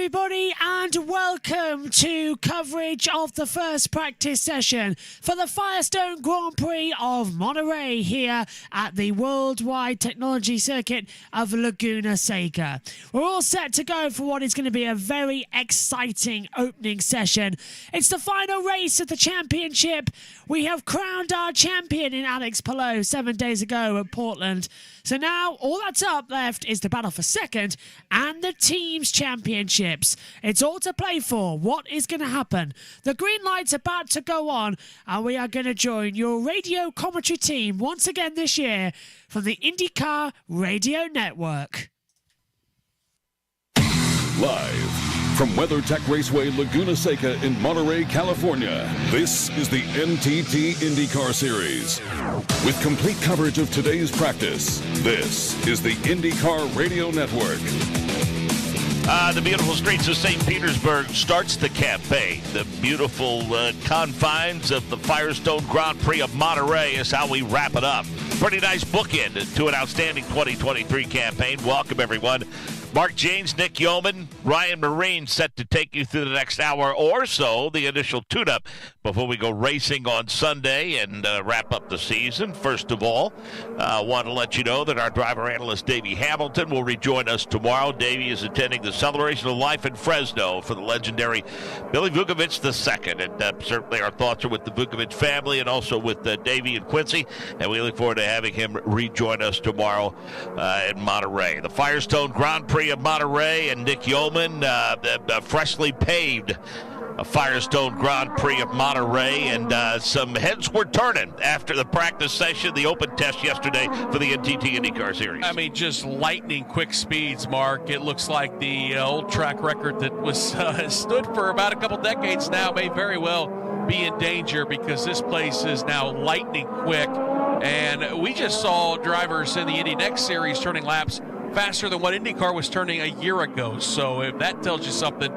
everybody, and welcome to coverage of the first practice session for the Firestone Grand Prix of Monterey here at the Worldwide Technology Circuit of Laguna Seca. We're all set to go for what is going to be a very exciting opening session. It's the final race of the championship. We have crowned our champion in Alex Palou 7 days ago at Portland. So now all that's up left is the battle for second and the team's championships. It's all to play for. What is going to happen? The green light's about to go on, and we are going to join your radio commentary team once again this year from the IndyCar Radio Network. Live from WeatherTech Raceway, Laguna Seca in Monterey, California, this is the NTT IndyCar Series. With complete coverage of today's practice, this is the IndyCar Radio Network. The beautiful streets of St. Petersburg starts the campaign. The beautiful confines of the Firestone Grand Prix of Monterey is how we wrap it up. Pretty nice bookend to an outstanding 2023 campaign. Welcome, everyone. Mark Janes, Nick Yeoman, Ryan Marine set to take you through the next hour or so, the initial tune-up before we go racing on Sunday and wrap up the season. First of all, I want to let you know that our driver analyst, Davey Hamilton, will rejoin us tomorrow. Davey is attending the Celebration of Life in Fresno for the legendary Billy Vukovich II. And certainly our thoughts are with the Vukovich family and also with Davey and Quincy. And we look forward to having him rejoin us tomorrow in Monterey. The Firestone Grand Prix of Monterey and Nick Yeoman, freshly paved Firestone Grand Prix of Monterey, and some heads were turning after the practice session, the open test yesterday for the NTT IndyCar Series. I mean, just lightning quick speeds, Mark. It looks like the old track record that was stood for about a couple decades now may very well be in danger because this place is now lightning quick. And we just saw drivers in the Indy Next Series turning laps faster than what IndyCar was turning a year ago. So if that tells you something,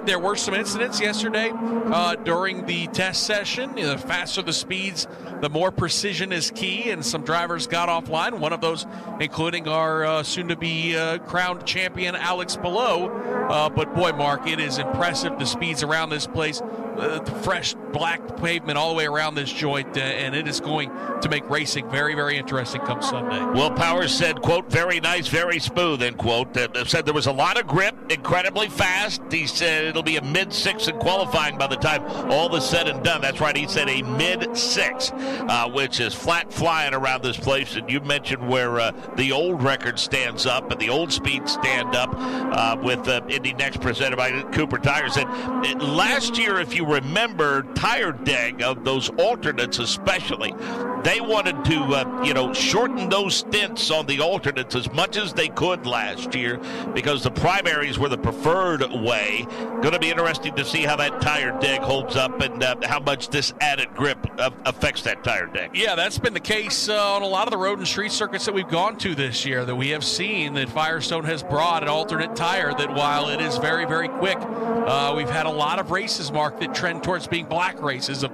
there were some incidents yesterday during the test session. The faster the speeds, the more precision is key, and some drivers got offline. One of those including our soon-to-be crowned champion, Alex Palou. But boy, Mark, it is impressive, the speeds around this place. The fresh black pavement all the way around this joint, and it is going to make racing very, very interesting come Sunday. Will Powers said, quote, very nice, very smooth, end quote. Said there was a lot of grip, incredibly fast. He said it'll be a mid-6 in qualifying by the time all is said and done. That's right, he said a mid-6, which is flat flying around this place. And you mentioned where the old record stands up and the old speeds stand up with Indy Next presented by Cooper Tires. And last year, if you remember, Tire Deg of those alternates especially, they wanted to shorten those stints on the alternates as much as they could last year because the primaries were the preferred way. Going to be interesting to see how that Tire Deg holds up and how much this added grip affects that Tire Deg. Yeah, that's been the case on a lot of the road and street circuits that we've gone to this year, that we have seen that Firestone has brought an alternate tire that, while it is very, very quick, we've had a lot of races, Mark, that trend towards being black races, of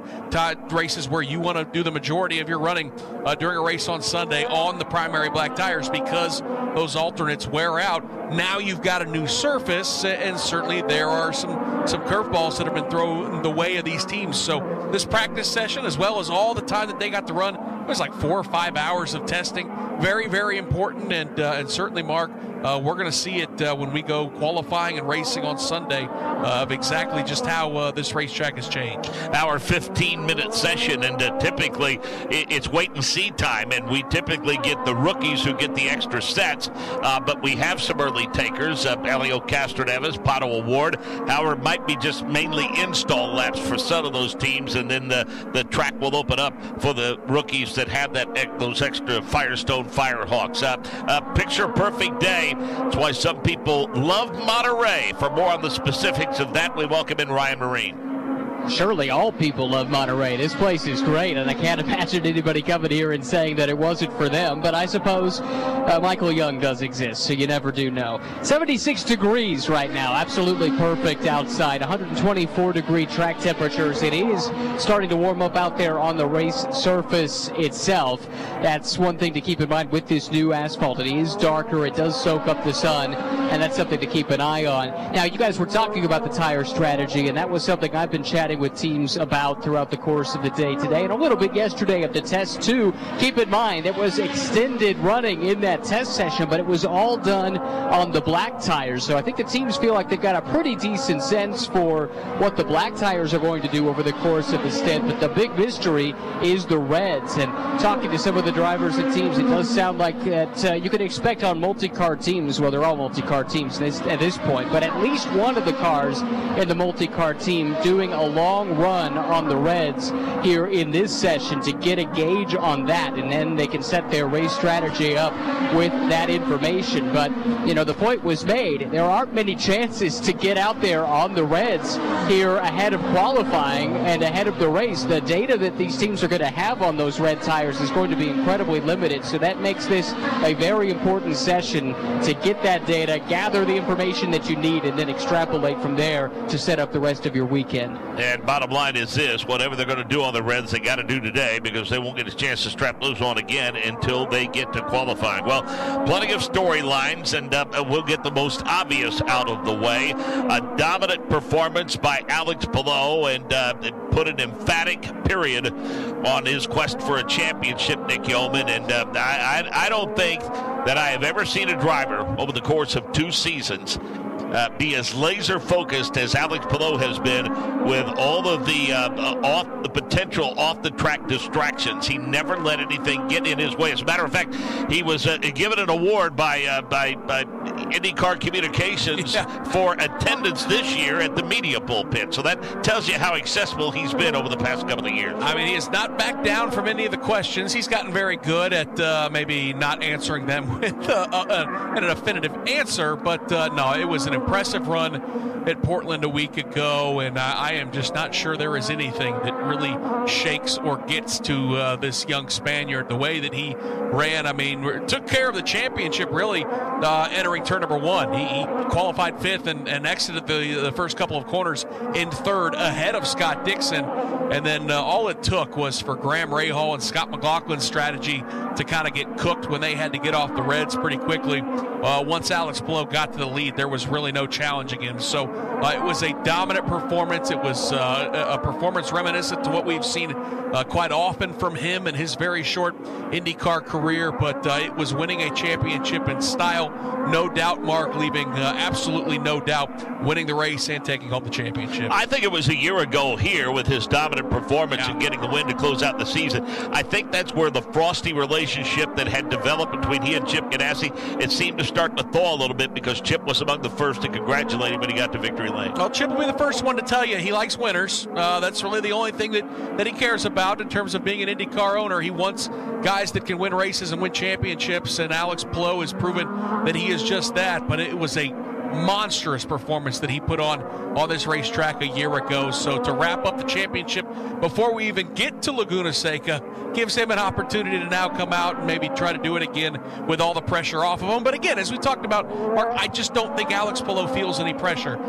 races where you want to do the majority of your running during a race on Sunday on the primary black tires because those alternates wear out. Now you've got a new surface, and certainly there are some curveballs that have been thrown the way of these teams. So this practice session, as well as all the time that they got to run, it was like 4 or 5 hours of testing. Very, very important, and certainly, Mark, we're going to see it when we go qualifying and racing on Sunday of exactly just how this racetrack has changed. Our 15-minute session, and typically it's wait-and-see time, and we typically get the rookies who get the extra sets, but we have some early takers, Elio Castroneves, Pato Award. However, it might be just mainly install laps for some of those teams, and then the track will open up for the rookies that have those extra Firestone Firehawks. Picture-perfect day. That's why some people love Monterey. For more on the specifics of that, we welcome in Ryan Marine. surely all people love Monterey. This place is great, and I can't imagine anybody coming here and saying that it wasn't for them. But I suppose Michael Young does exist, so you never do know. 76 degrees right now, absolutely perfect outside. 124-degree track temperatures. It is starting to warm up out there on the race surface itself. That's one thing to keep in mind with this new asphalt. It is darker. It does soak up the sun, and that's something to keep an eye on. Now, you guys were talking about the tire strategy, and that was something I've been chatting with teams about throughout the course of the day today, and a little bit yesterday of the test too. Keep in mind, it was extended running in that test session, but it was all done on the black tires. So I think the teams feel like they've got a pretty decent sense for what the black tires are going to do over the course of the stint. But the big mystery is the reds. And talking to some of the drivers and teams, it does sound like that you can expect on multi-car teams, well, they're all multi-car teams at this point, but at least one of the cars in the multi-car team doing a long run on the reds here in this session to get a gauge on that, and then they can set their race strategy up with that information. But, you know, the point was made. There aren't many chances to get out there on the reds here ahead of qualifying and ahead of the race. The data that these teams are going to have on those red tires is going to be incredibly limited, so that makes this a very important session to get that data, gather the information that you need, and then extrapolate from there to set up the rest of your weekend. And bottom line is this: whatever they're going to do on the reds, they got to do today, because they won't get a chance to strap those on again until they get to qualifying. Well, plenty of storylines, and we'll get the most obvious out of the way. A dominant performance by Alex Palou, and put an emphatic period on his quest for a championship, Nick Yeoman. And I don't think that I have ever seen a driver over the course of 2 seasons be as laser focused as Alex Palou has been with all of the potential off the track distractions. He never let anything get in his way. As a matter of fact, he was given an award by IndyCar Communications for attendance this year at the media pulpit. So that tells you how accessible he's been over the past couple of years. I mean, he has not backed down from any of the questions. He's gotten very good at maybe not answering them with an definitive answer, but no, it was an impressive run at Portland a week ago, and I am just not sure there is anything that really shakes or gets to this young Spaniard the way that he ran. I mean, took care of the championship really entering turn number 1. He qualified 5th and exited the first couple of corners in 3rd ahead of Scott Dixon, and then all it took was for Graham Rahal and Scott McLaughlin's strategy to kind of get cooked when they had to get off the reds pretty quickly. Once Alex Palou got to the lead, there was really no challenging him. So it was a dominant performance. It was a performance reminiscent to what we've seen quite often from him in his very short IndyCar career, but it was winning a championship in style, no doubt, Mark, leaving absolutely no doubt winning the race and taking home the championship. I think it was a year ago here with his dominant performance and getting the win to close out the season. I think that's where the frosty relationship that had developed between he and Chip Ganassi, it seemed to start to thaw a little bit, because Chip was among the first to congratulate him when he got to victory lane. Well, Chip will be the first one to tell you he likes winners. That's really the only thing that he cares about in terms of being an IndyCar owner. He wants guys that can win races and win championships, and Alex Palou has proven that he is just that. But it was a monstrous performance that he put on this racetrack a year ago. So to wrap up the championship before we even get to Laguna Seca gives him an opportunity to now come out and maybe try to do it again with all the pressure off of him. But again, as we talked about, Mark, I just don't think Alex Palou feels any pressure.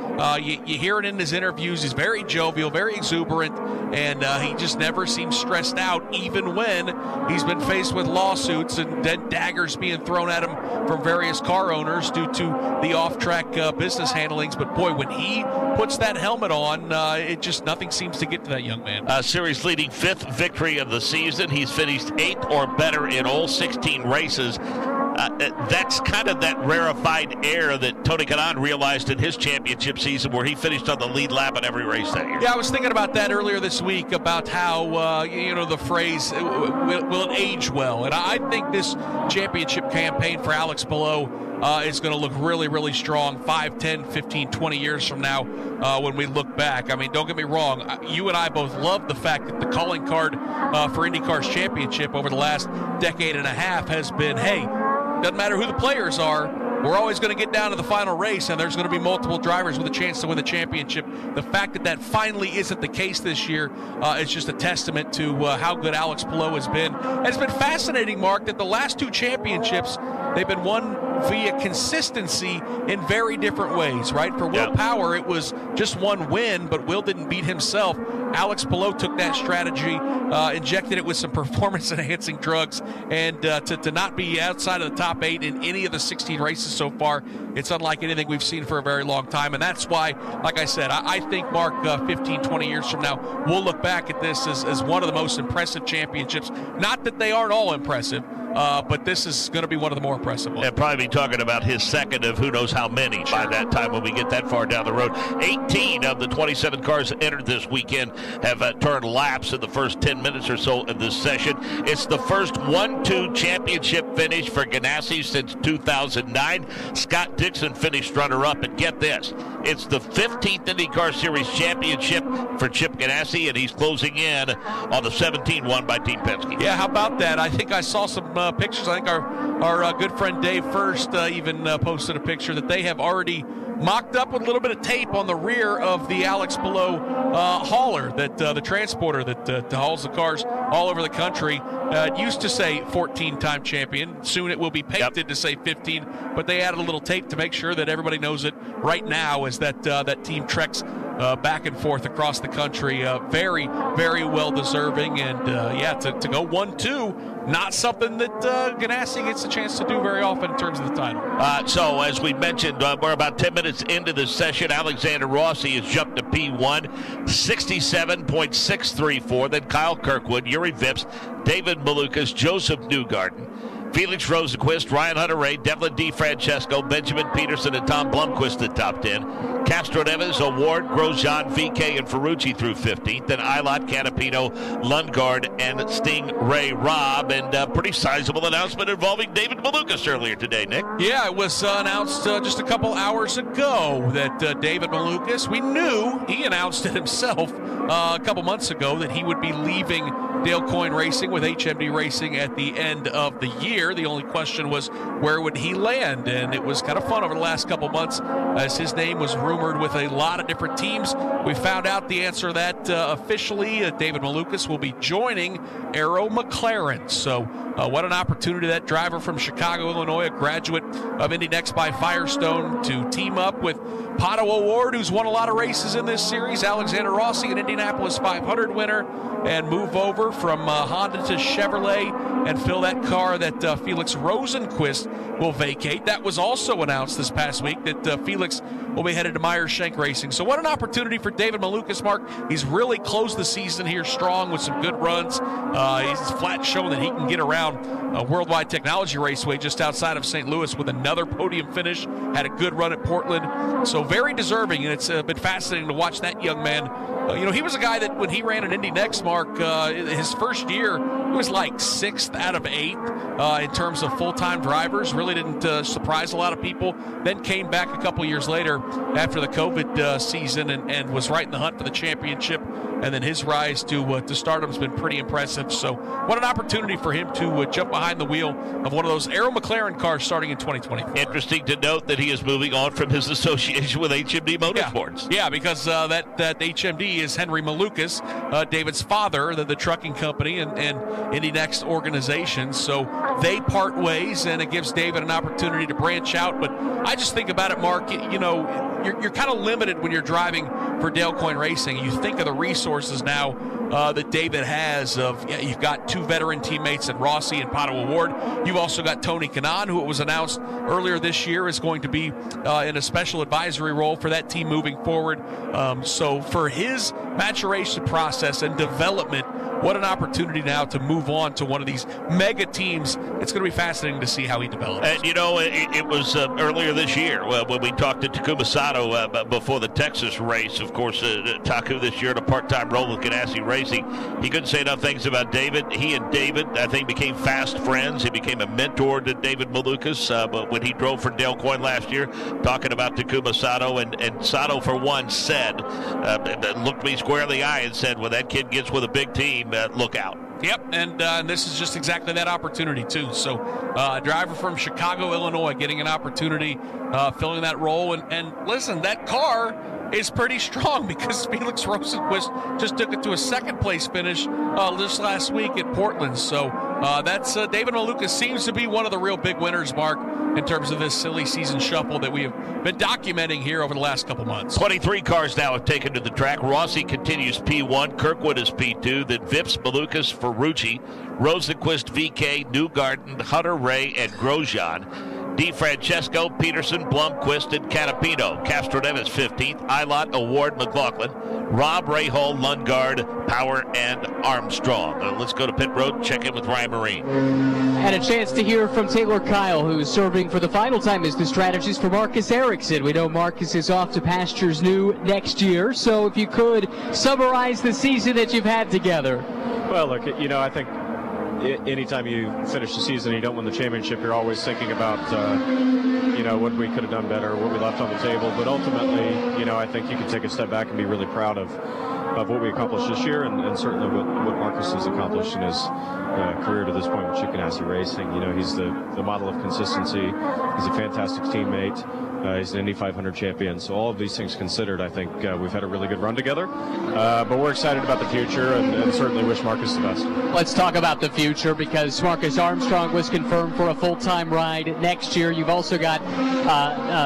You hear it in his interviews. He's very jovial, very exuberant, and he just never seems stressed out, even when he's been faced with lawsuits and then daggers being thrown at him from various car owners due to the off-track business handlings. But boy, when he puts that helmet on, it just nothing seems to get to that young man. Series leading 5th victory of the season. He's finished 8th or better in all 16 races. That's kind of that rarefied air that Tony Kanaan realized in his championship season, where he finished on the lead lap in every race that year. Yeah, I was thinking about that earlier this week, about how, the phrase, will it age well? And I think this championship campaign for Alex Palou is going to look really, really strong 5, 10, 15, 20 years from now when we look back. I mean, don't get me wrong. You and I both love the fact that the calling card for IndyCar's championship over the last decade and a half has been, hey, doesn't matter who the players are, we're always going to get down to the final race, and there's going to be multiple drivers with a chance to win the championship. The fact that finally isn't the case this year is just a testament to how good Alex Palou has been. And it's been fascinating, Mark, that the last 2 championships, they've been won via consistency in very different ways, right? For Will Power, it was just one win, but Will didn't beat himself. Alex Palou took that strategy, injected it with some performance-enhancing drugs, and to not be outside of the top 8 in any of the 16 races so far, it's unlike anything we've seen for a very long time. And that's why, like I said, I think, Mark, 15, 20 years from now, we'll look back at this as one of the most impressive championships. Not that they aren't all impressive, but this is going to be one of the more impressive ones. And probably be talking about his second of who knows how many by that time when we get that far down the road. 18 of the 27 cars entered this weekend have turned laps in the first 10 minutes or so of this session. It's the first 1-2 championship finish for Ganassi since 2009. Scott Dixon finished runner-up, and get this, it's the 15th IndyCar Series championship for Chip Ganassi, and he's closing in on the 17th won by Team Penske. Yeah, how about that? I think I saw some pictures. I think our good friend Dave First even posted a picture that they have already mocked up with a little bit of tape on the rear of the Alex Palou hauler, that the transporter that hauls the cars all over the country. It used to say 14-time champion. Soon it will be painted to say 15, but they added a little tape to make sure that everybody knows it right now as that team treks back and forth across the country. Very, very well deserving. And to go 1-2, not something that Ganassi gets a chance to do very often in terms of the title. So as we mentioned, we're about 10 minutes into the session. Alexander Rossi has jumped to P1, 67.634. Then Kyle Kirkwood, Yuri Vips, David Malukas, Joseph Newgarden, Felix Rosenquist, Ryan Hunter-Reay, Devlin DeFrancesco, Benjamin Peterson, and Tom Blomqvist the top 10. Castro Neves, Award, Grosjean, VK, and Ferrucci through 15th. Then Ilott, Canapino, Lundgaard, and Sting-Ray Robb. And a pretty sizable announcement involving David Malukas earlier today, Nick. Yeah, it was announced just a couple hours ago that David Malukas, we knew, he announced it himself a couple months ago that he would be leaving Dale Coyne Racing with HMD Racing at the end of the year. The only question was, where would he land? And it was kind of fun over the last couple months as his name was rumored with a lot of different teams. We found out the answer to that officially. David Malukas will be joining Arrow McLaren. So what an opportunity, that driver from Chicago, Illinois, a graduate of Indy Next by Firestone, to team up with Pato O'Ward, who's won a lot of races in this series, Alexander Rossi, an Indianapolis 500 winner, and move over from Honda to Chevrolet and fill that car that Felix Rosenquist will vacate. That was also announced this past week that Felix will be headed to Myers Shank Racing. So what an opportunity for David Malukas, Mark. He's really closed the season here strong with some good runs. He's flat shown that he can get around a Worldwide Technology Raceway just outside of St. Louis with another podium finish. Had a good run at Portland. So very deserving, and it's been fascinating to watch that young man. He was a guy that when he ran an Indy Next, Mark, his first year, he was like 6th out of 8th in terms of full-time drivers. Really didn't surprise a lot of people. Then came back a couple years later after the COVID season and was right in the hunt for the championship. And then his rise to stardom has been pretty impressive. So what an opportunity for him to jump behind the wheel of one of those Arrow McLaren cars starting in 2024. Interesting to note that he is moving on from his association with HMD Motorsports. Yeah, because that HMD is Henry Malukas, David's father, the trucking company and Indy Next organization. So they part ways, and it gives David an opportunity to branch out. But I just think about it, Mark, you're kind of limited when you're driving for Dale Coyne Racing. You think of the resources now that David has you've got 2 veteran teammates in Rossi and Pato O'Ward. You've also got Tony Kanaan, who it was announced earlier this year is going to be in a special advisory role for that team moving forward. So for his maturation process and development, what an opportunity now to move on to one of these mega teams. It's going to be fascinating to see how he develops. And, it was earlier this year when we talked to Takuma Sato before the Texas race. Of course, Taku this year in a part-time role with Ganassi Racing. He couldn't say enough things about David. He and David, I think, became fast friends. He became a mentor to David Malukas but when he drove for Dale Coyne last year, talking about Takuma Sato. And Sato, for one, said, looked me square in the eye and said, when that kid gets with a big team, look out. Yep, and this is just exactly that opportunity, too. So a driver from Chicago, Illinois, getting an opportunity, filling that role. And listen, that car is pretty strong because Felix Rosenqvist just took it to a second-place finish this last week at Portland. So that's David Maluka seems to be one of the real big winners, Mark, in terms of this silly season shuffle that we have been documenting here over the last couple months. 23 cars now have taken to the track. Rossi continues P1. Kirkwood is P2. Then Vips, Malukas, Ferrucci, Rosenqvist, VK, Newgarden, Hunter, Ray, and Grosjean. DeFrancesco, Peterson, Blomqvist, and Canapino. Castroneves 15th. Ilott, Award, McLaughlin. Rob, Rahal, Lundgaard, Power, and Armstrong. Let's go to pit road, check in with Ryan Marine. And a chance to hear from Taylor Kyle, who's serving for the final time as the strategist for Marcus Ericsson. We know Marcus is off to pastures new next year, so if you could summarize the season that you've had together. Well, look, I think anytime you finish the season and you don't win the championship, you're always thinking about, what we could have done better, what we left on the table. But ultimately, I think you can take a step back and be really proud of what we accomplished this year, and certainly what Marcus has accomplished in his career to this point with Chip Ganassi Racing. He's the model of consistency. He's a fantastic teammate. He's an Indy 500 champion. So all of these things considered, I think we've had a really good run together. But we're excited about the future and certainly wish Marcus the best. Let's talk about the future, because Marcus Armstrong was confirmed for a full-time ride next year. You've also got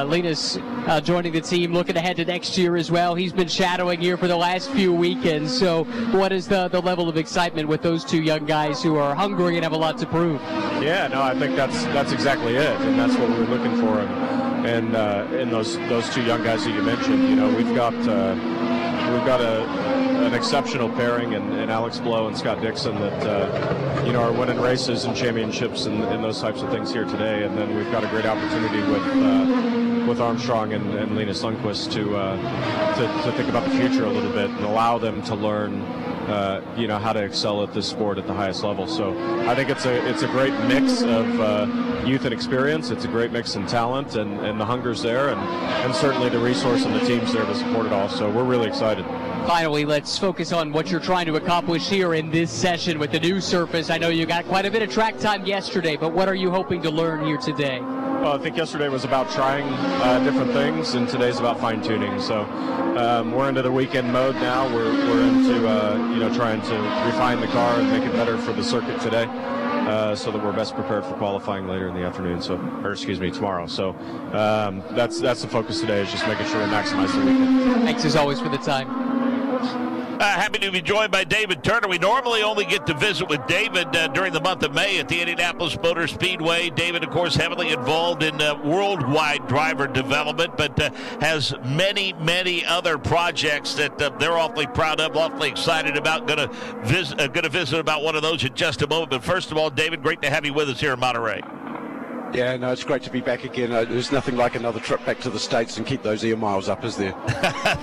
Linus joining the team, looking ahead to next year as well. He's been shadowing here for the last few weekends. So what is the level of excitement with those two young guys who are hungry and have a lot to prove? Yeah, no, I think that's exactly it, and that's what we were looking for. And those two young guys that you mentioned, we've got an exceptional pairing in Alex Blow and Scott Dixon that are winning races and championships and those types of things here today. And then we've got a great opportunity with Armstrong and Linus Lundqvist to think about the future a little bit and allow them to learn how to excel at this sport at the highest level. So I think it's a great mix of youth and experience. It's a great mix in talent, and the hunger's there, and certainly the resource and the team's there to support it all. So we're really excited. Finally, let's focus on what you're trying to accomplish here in this session with the new surface. I know you got quite a bit of track time yesterday, but what are you hoping to learn here today? Well, I think yesterday was about trying different things, and today's about fine-tuning. So we're into the weekend mode now. We're into trying to refine the car and make it better for the circuit today, so that we're best prepared for qualifying later in the afternoon. Tomorrow. So that's the focus today, is just making sure we maximize the weekend. Thanks as always for the time. Happy to be joined by David Turner. We normally only get to visit with David during the month of May at the Indianapolis Motor Speedway. David, of course, heavily involved in worldwide driver development, but has many, many other projects that they're awfully proud of, awfully excited about. Going to visit about one of those in just a moment. But first of all, David, great to have you with us here in Monterey. Yeah, no, it's great to be back again. There's nothing like another trip back to the States and keep those air miles up, is there?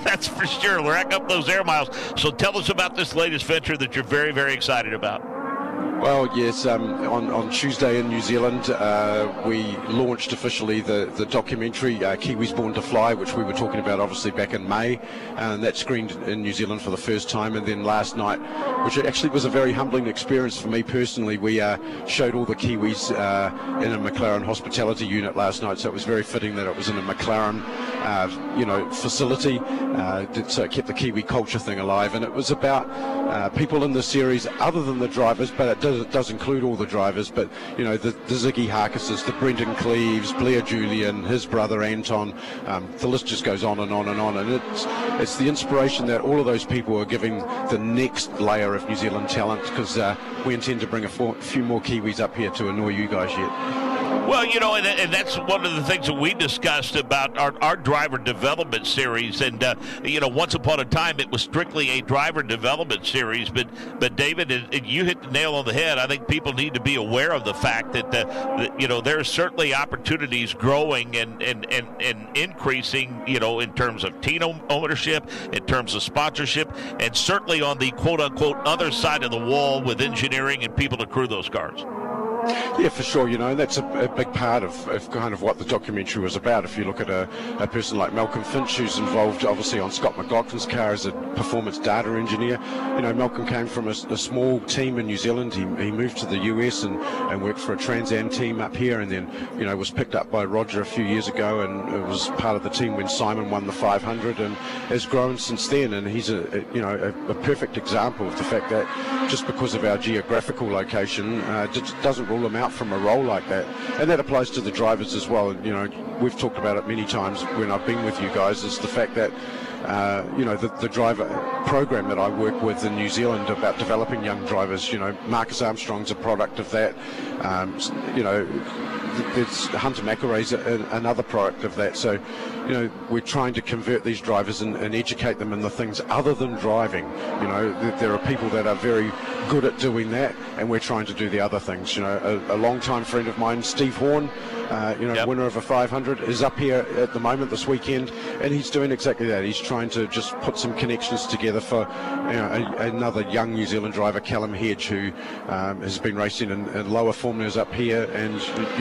That's for sure. Rack up those air miles. So tell us about this latest venture that you're very, very excited about. Well, yes, on Tuesday in New Zealand, we launched officially the documentary Kiwis Born to Fly, which we were talking about obviously back in May, and that screened in New Zealand for the first time. And then last night, which actually was a very humbling experience for me personally, we showed all the Kiwis in a McLaren hospitality unit last night, so it was very fitting that it was in a McLaren facility, so it kept the Kiwi culture thing alive. And it was about people in the series other than the drivers, but it does include all the drivers, but the Ziggy Harkises, the Brendan Cleaves, Blair Julian, his brother Anton, the list just goes on and on and on, and it's the inspiration that all of those people are giving the next layer of New Zealand talent, because we intend to bring a few more Kiwis up here to annoy you guys yet. Well, and that's one of the things that we discussed about our driver development series. And, once upon a time, it was strictly a driver development series. But David, you hit the nail on the head. I think people need to be aware of the fact that there are certainly opportunities growing and increasing, in terms of team ownership, in terms of sponsorship, and certainly on the quote-unquote other side of the wall with engineering and people to crew those cars. Yeah, for sure, and that's a big part of kind of what the documentary was about. If you look at a person like Malcolm Finch, who's involved obviously on Scott McLaughlin's car as a performance data engineer. Malcolm came from a small team in New Zealand. He moved to the US and worked for a Trans Am team up here, and then was picked up by Roger a few years ago, and it was part of the team when Simon won the 500, and has grown since then. And he's a perfect example of the fact that just because of our geographical location doesn't rule them out from a role like that. And that applies to the drivers as well. We've talked about it many times when I've been with you guys, is the fact that the driver program that I work with in New Zealand about developing young drivers, Marcus Armstrong's a product of that. There's Hunter McElroy's another product of that. So, we're trying to convert these drivers and educate them in the things other than driving. There are people that are very good at doing that, and we're trying to do the other things. A long-time friend of mine, Steve Horn, winner of a 500, is up here at the moment this weekend, and he's doing exactly that. He's trying to just put some connections together for another young New Zealand driver, Callum Hedge, who has been racing in lower formulas up here, and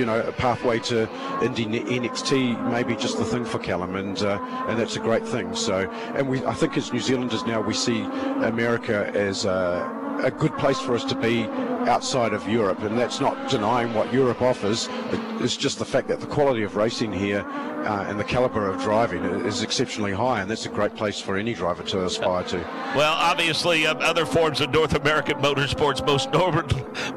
a pathway to Indy NXT may be just the thing for Callum, and that's a great thing. So, and I think as New Zealanders now, we see America as a good place for us to be outside of Europe, and that's not denying what Europe offers. It's just the fact that the quality of racing here and the caliber of driving is exceptionally high, and that's a great place for any driver to aspire to. Well, obviously, other forms of North American motorsports,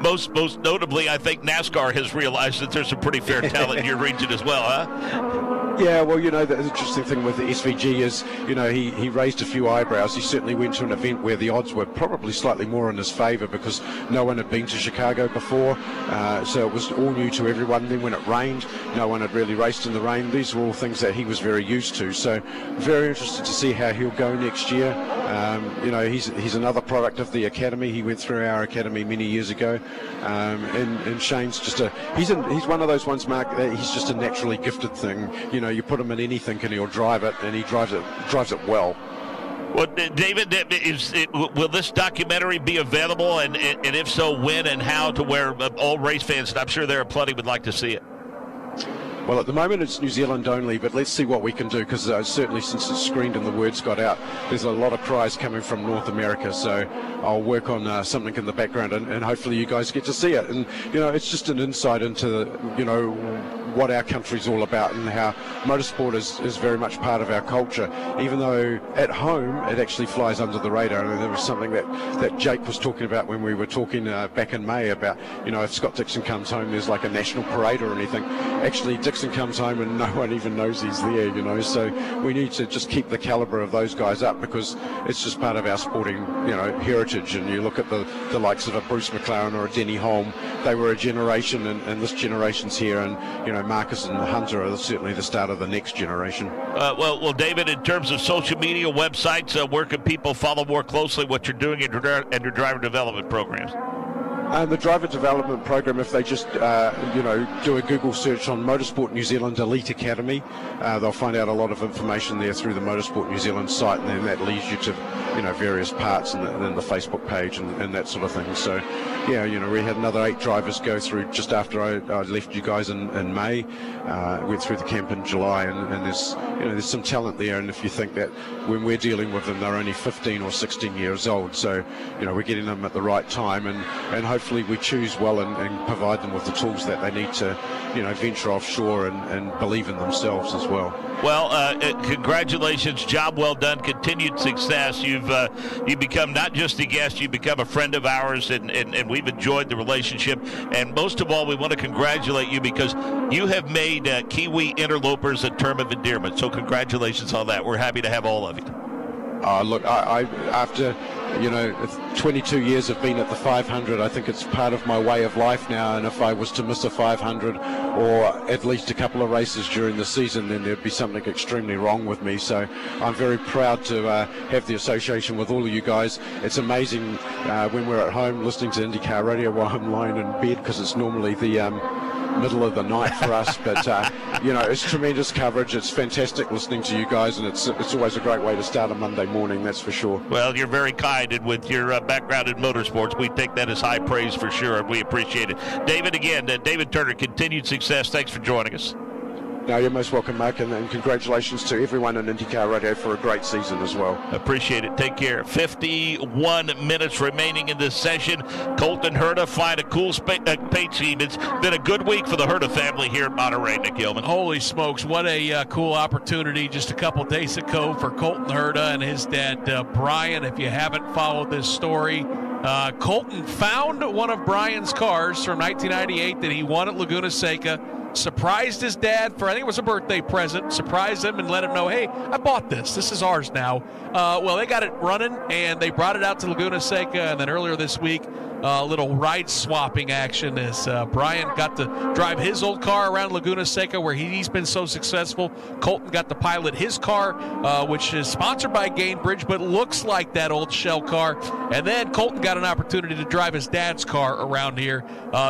most notably, I think NASCAR has realized that there's some pretty fair talent in your region as well, huh? Yeah, well, the interesting thing with the SVG is, he raised a few eyebrows. He certainly went to an event where the odds were probably slightly more in his favour because no one had been to Chicago before, so it was all new to everyone. Then when it rained, no one had really raced in the rain. These were all things that he was very used to, so very interested to see how he'll go next year. He's another product of the academy. He went through our academy many years ago, and Shane's just he's one of those ones, Mark, that he's just a naturally gifted thing. You put him in anything and he'll drive it, and he drives it well. Well, David, will this documentary be available, and if so, when and how, to where all race fans, and I'm sure there are plenty, would like to see it? Well, at the moment it's New Zealand only, but let's see what we can do, because certainly since it's screened and the word's got out, there's a lot of cries coming from North America, so I'll work on something in the background, and hopefully you guys get to see it. And, it's just an insight into, what our country's all about, and how motorsport is very much part of our culture, even though at home it actually flies under the radar. And there was something that Jake was talking about when we were talking back in May about, if Scott Dixon comes home, there's like a national parade or anything. Actually, Dixon comes home and no one even knows he's there, so we need to just keep the caliber of those guys up, because it's just part of our sporting, heritage. And you look at the likes of a Bruce McLaren or a Denny Holm, they were a generation, and this generation's here, and, Marcus and Hunter are certainly the start of the next generation. Well, David, in terms of social media, websites, where can people follow more closely what you're doing in your driver development programs? The driver development program, if they just do a Google search on Motorsport New Zealand Elite Academy, they'll find out a lot of information there through the Motorsport New Zealand site, and then that leads you to various parts and then the Facebook page and that sort of thing. So yeah, we had another 8 drivers go through just after I left you guys in May. Went through the camp in July, and there's some talent there. And if you think that when we're dealing with them, they're only 15 or 16 years old, so we're getting them at the right time, and hopefully we choose well and provide them with the tools that they need to venture offshore and believe in themselves as well. Well, congratulations, job well done, continued success. You've become not just a guest, you've become a friend of ours, and we've enjoyed the relationship. And most of all, we want to congratulate you because you have made Kiwi interlopers a term of endearment. So congratulations on that. We're happy to have all of you. Look, I after 22 years of being at the 500, I think it's part of my way of life now, and if I was to miss a 500 or at least a couple of races during the season, then there'd be something extremely wrong with me. So I'm very proud to have the association with all of you guys. It's amazing when we're at home listening to IndyCar radio while I'm lying in bed, because it's normally the middle of the night for us, but it's tremendous coverage. It's fantastic listening to you guys, and it's always a great way to start a Monday morning, that's for sure. Well, you're very kind, and with your background in motorsports, we take that as high praise for sure, and we appreciate it. David, again, David Turner, continued success. Thanks for joining us. No, you're most welcome, Mark, and congratulations to everyone in IndyCar Radio for a great season as well. Appreciate it. Take care. 51 minutes remaining in this session. Colton Herta flying a cool paint scheme. It's been a good week for the Herta family here at Monterey, Nick Gilman. Holy smokes, what a cool opportunity just a couple days ago for Colton Herta and his dad, Brian. If you haven't followed this story, Colton found one of Brian's cars from 1998 that he won at Laguna Seca. Surprised his dad for, I think it was a birthday present, surprised him and let him know, hey, I bought this. This is ours now. Well, they got it running, and they brought it out to Laguna Seca, and then earlier this week, a little ride swapping action as Brian got to drive his old car around Laguna Seca where he's been so successful. Colton got to pilot his car, which is sponsored by Gainbridge, but looks like that old shell car. And then Colton got an opportunity to drive his dad's car around here.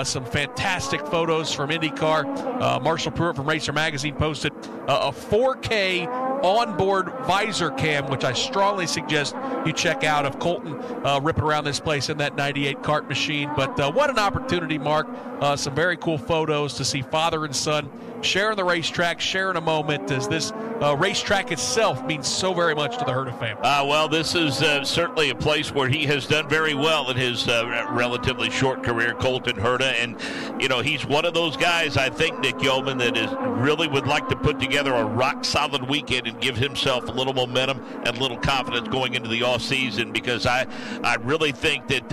Some fantastic photos from IndyCar. Marshall Pruitt from Racer Magazine posted a 4K onboard visor cam, which I strongly suggest you check out, of Colton ripping around this place in that 98 kart machine. But what an opportunity, Mark. Some very cool photos to see father and son sharing the racetrack, sharing a moment, as this racetrack itself means so very much to the Herta family. Well, this is certainly a place where he has done very well in his relatively short career, Colton Herta. And, he's one of those guys, I think, Nick Yeoman, that really would like to put together a rock-solid weekend and give himself a little momentum and a little confidence going into the offseason, because I really think that,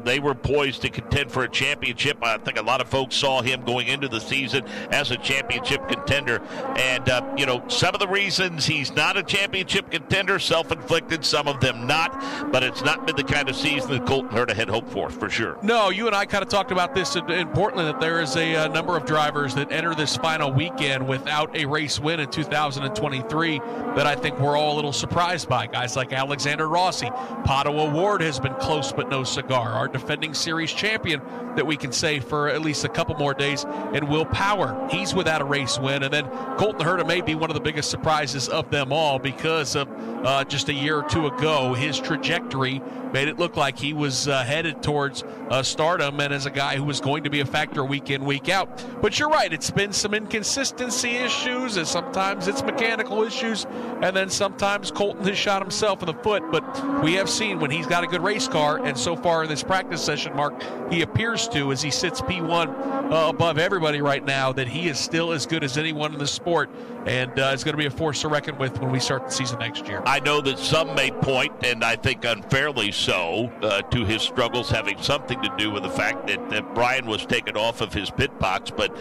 they were poised to contend for a championship. I think a lot of folks saw him going into the season as a championship contender. And, some of the reasons he's not a championship contender, self-inflicted, some of them not, but it's not been the kind of season that Colton Herta had hoped for sure. No, you and I kind of talked about this in Portland, that there is a number of drivers that enter this final weekend without a race win in 2023 that I think we're all a little surprised by. Guys like Alexander Rossi. Pato O'Ward has been close but no cigar. Our defending series champion that we can say for at least a couple more days, and Will Power. He's without a race win. And then Colton Herta may be one of the biggest surprises of them all, because of just a year or two ago, his trajectory made it look like he was headed towards stardom, and as a guy who was going to be a factor week in, week out. But you're right, it's been some inconsistency issues, and sometimes it's mechanical issues, and then sometimes Colton has shot himself in the foot. But we have seen when he's got a good race car, and so far in this practice session, Mark, he appears to, as he sits P1 above everybody right now, that he is still as good as anyone in the sport, and is going to be a force to reckon with when we start the season next year. I know that some may point, and I think unfairly so, to his struggles having something to do with the fact that Brian was taken off of his pit box, but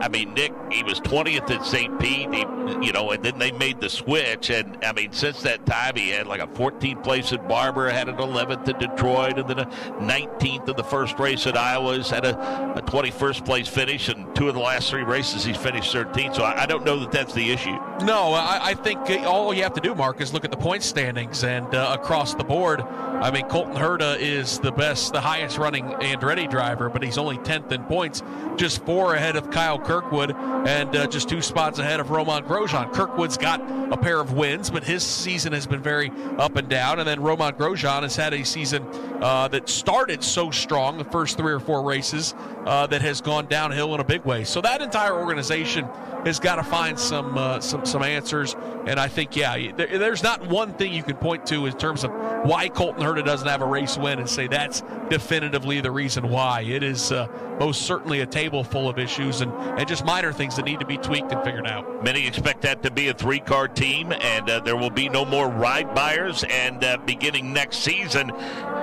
I mean, Nick, he was 20th at St. Pete, and then they made the switch. And, I mean, since that time, he had like a 14th place at Barber, had an 11th at Detroit, and then a 19th in the first race at Iowa. He's had a 21st place finish, and two of the last three races he's finished 13th. So I don't know that that's the issue. No, I think all you have to do, Mark, is look at the point standings, and across the board, I mean, Colton Herta is the highest running Andretti driver, but he's only 10th in points, just 4 ahead of Kyle Kirkwood, and just 2 spots ahead of Romain Grosjean. Kirkwood's got a pair of wins, but his season has been very up and down, and then Romain Grosjean has had a season that started so strong, the first 3 or 4 races, that has gone downhill in a big way. So that entire organization has got to find some answers, and I think, there's not one thing you can point to in terms of why Colton Herta doesn't have a race win and say that's definitively the reason why. It is most certainly a table full of issues and just minor things that need to be tweaked and figured out. Many expect that to be a 3-car team, and there will be no more ride buyers, and beginning next season,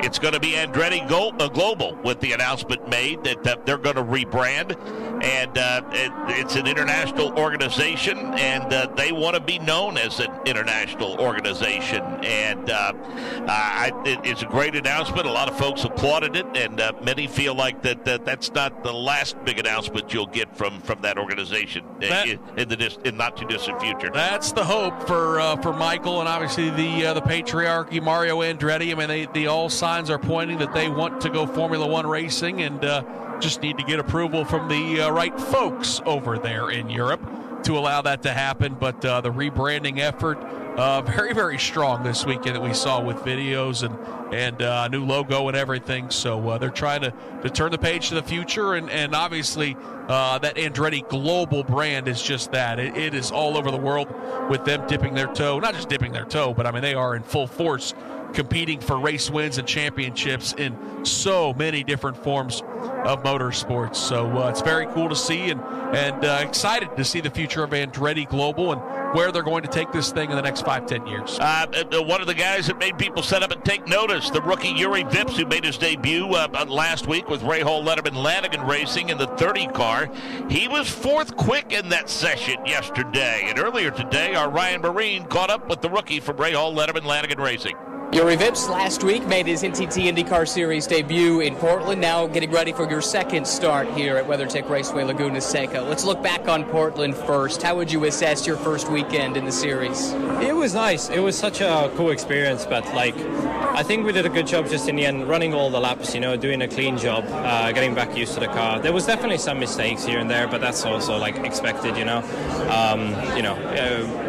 it's going to be Andretti Global, with the announcement made that they're going to rebrand, and it's an international organization, and they want to be known as an international organization, and it's a great announcement. A lot of folks applauded it, and many feel like that's not the last big announcement you'll get from that organization in not too distant future. That's the hope for Michael, and obviously the patriarchy, Mario Andretti. I mean, they all signed signs are pointing that they want to go Formula One racing, and just need to get approval from the right folks over there in Europe to allow that to happen. But the rebranding effort, very, very strong this weekend that we saw with videos and a new logo and everything. So they're trying to turn the page to the future, and obviously that Andretti global brand is just that. It is all over the world with them dipping their toe, not just dipping their toe, but I mean they are in full force competing for race wins and championships in so many different forms of motorsports. So it's very cool to see, and excited to see the future of Andretti Global and where they're going to take this thing in the next 5-10 years. One of the guys that made people set up and take notice, the rookie Yuri Vips, who made his debut last week with Ray Hall Letterman Lanigan Racing in the 30 car. He was fourth quick in that session yesterday. And earlier today, our Ryan Marine caught up with the rookie from Ray Hall Letterman Lanigan Racing. Yuri Vips last week made his NTT IndyCar Series debut in Portland, now getting ready for your second start here at WeatherTech Raceway Laguna Seca. Let's look back on Portland first. How would you assess your first weekend in the series? It was nice. It was such a cool experience, but I think we did a good job just in the end, running all the laps, doing a clean job, getting back used to the car. There was definitely some mistakes here and there, but that's also expected,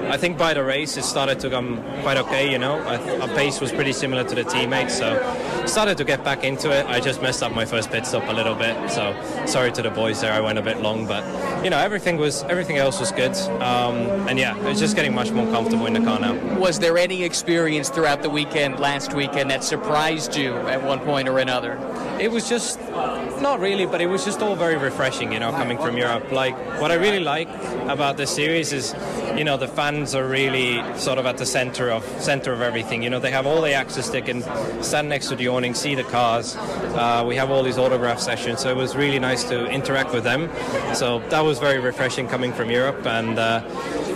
I think by the race it started to come quite okay, Our pace was pretty similar to the teammates, so started to get back into it. I just messed up my first pit stop a little bit, so sorry to the boys there, I went a bit long, but everything else was good, and yeah, it's just getting much more comfortable in the car now. Was there any experience throughout the weekend last weekend that surprised you at one point or another? It was just, not really, but it was just all very refreshing, coming from Europe. What I really like about this series is, the fans are really sort of at the center of everything. They have all the access, they can stand next to the awning, see the cars. We have all these autograph sessions, so it was really nice to interact with them. So that was very refreshing coming from Europe, and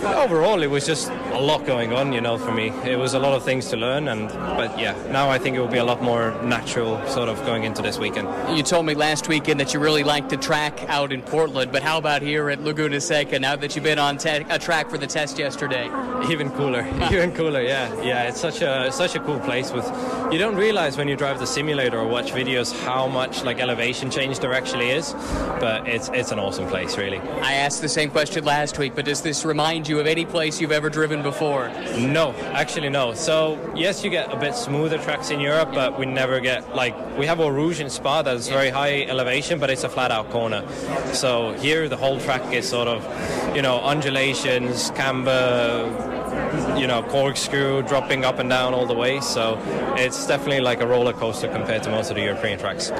overall it was just a lot going on, for me. It was a lot of things to learn, but yeah, now I think it will be a lot more natural sort of going into this weekend. You told me last weekend that you really liked the track out in Portland, but how about here at Laguna Seca now that you've been on a track for the test yesterday? Even cooler, yeah. It's such a cool place. You don't realize when you drive the simulator or watch videos how much elevation change there actually is, but it's an awesome place, really. I asked the same question last week, but does this remind you of any place you've ever driven before? No, actually no. So yes, you get a bit smoother tracks in Europe, but we never get we have Eau Rouge in Spa that's very high elevation, but it's a flat out corner. So here the whole track is sort of undulations, camber, corkscrew, dropping up and down all the way. So it's definitely like a roller coaster compared to most of the European tracks.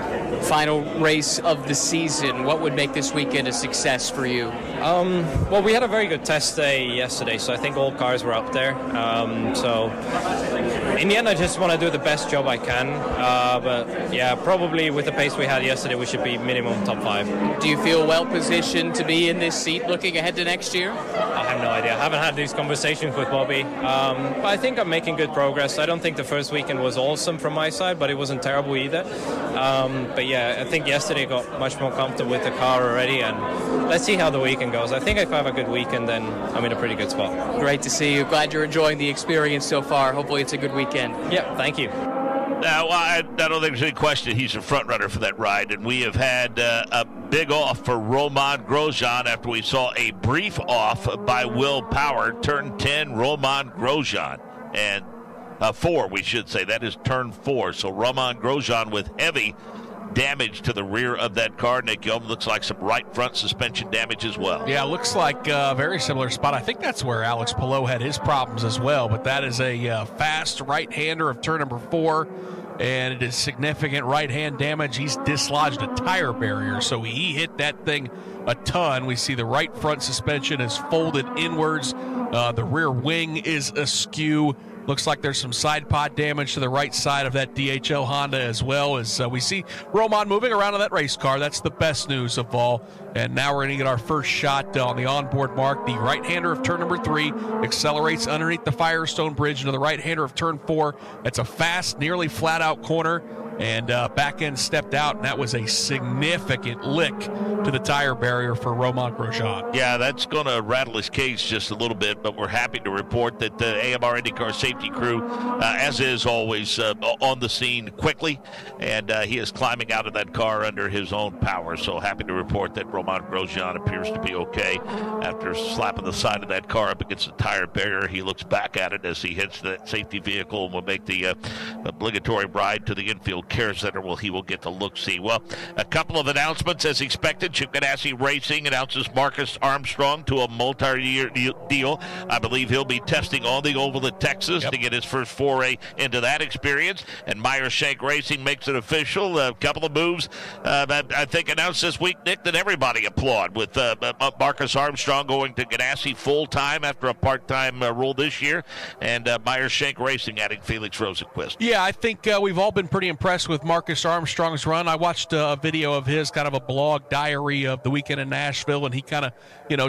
Final race of the season. What would make this weekend a success for you? Well, we had a very good test day yesterday, so I think all cars were up there. So in the end, I just want to do the best job I can. But yeah, probably with the pace we had yesterday, we should be minimum top 5. Do you feel well positioned to be in this seat looking ahead to next year? I have no idea. I haven't had these conversations with Bobby. But I think I'm making good progress. I don't think the first weekend was awesome from my side, but it wasn't terrible either. But yeah, I think yesterday got much more comfortable with the car already, and let's see how the weekend goes. I think if I have a good weekend, then I'm in a pretty good spot. Great to see you. Glad you're enjoying the experience so far. Hopefully it's a good weekend. Yeah, thank you. I don't think there's any question he's a front runner for that ride, and we have had a big off for Romain Grosjean after we saw a brief off by Will Power, turn 10, Romain Grosjean, and 4, we should say. That is turn 4. So Romain Grosjean with heavy damage to the rear of that car. Nick Yeoman, looks like some right front suspension damage as well. Yeah, looks like a very similar spot. I think that's where Alex Palou had his problems as well, but that is a fast right-hander of turn number 4, and it is significant right-hand damage. He's dislodged a tire barrier, so he hit that thing a ton. We see the right front suspension is folded inwards. The rear wing is askew. Looks like there's some side pod damage to the right side of that DHL Honda, as well as we see Romain moving around on that race car. That's the best news of all. And now we're going to get our first shot on the onboard mark. The right-hander of turn number 3 accelerates underneath the Firestone Bridge into the right-hander of turn 4. That's a fast, nearly flat-out corner. and back end stepped out, and that was a significant lick to the tire barrier for Romain Grosjean. Yeah, that's going to rattle his cage just a little bit, but we're happy to report that the AMR IndyCar safety crew, as is always, on the scene quickly, and he is climbing out of that car under his own power. So happy to report that Romain Grosjean appears to be okay after slapping the side of that car up against the tire barrier. He looks back at it as he hits that safety vehicle and will make the obligatory ride to the infield care center. Well, he will get the look-see. Well, a couple of announcements as expected. Chip Ganassi Racing announces Marcus Armstrong to a multi-year deal. I believe he'll be testing on the oval at Texas to get his first foray into that experience. And Meyer Shank Racing makes it official. A couple of moves that I think announced this week, Nick, that everybody applaud, with Marcus Armstrong going to Ganassi full-time after a part-time role this year, and Meyer Shank Racing adding Felix Rosenqvist. Yeah, I think we've all been pretty impressed with Marcus Armstrong's run. I watched a video of his, kind of a blog diary of the weekend in Nashville, and he kind of,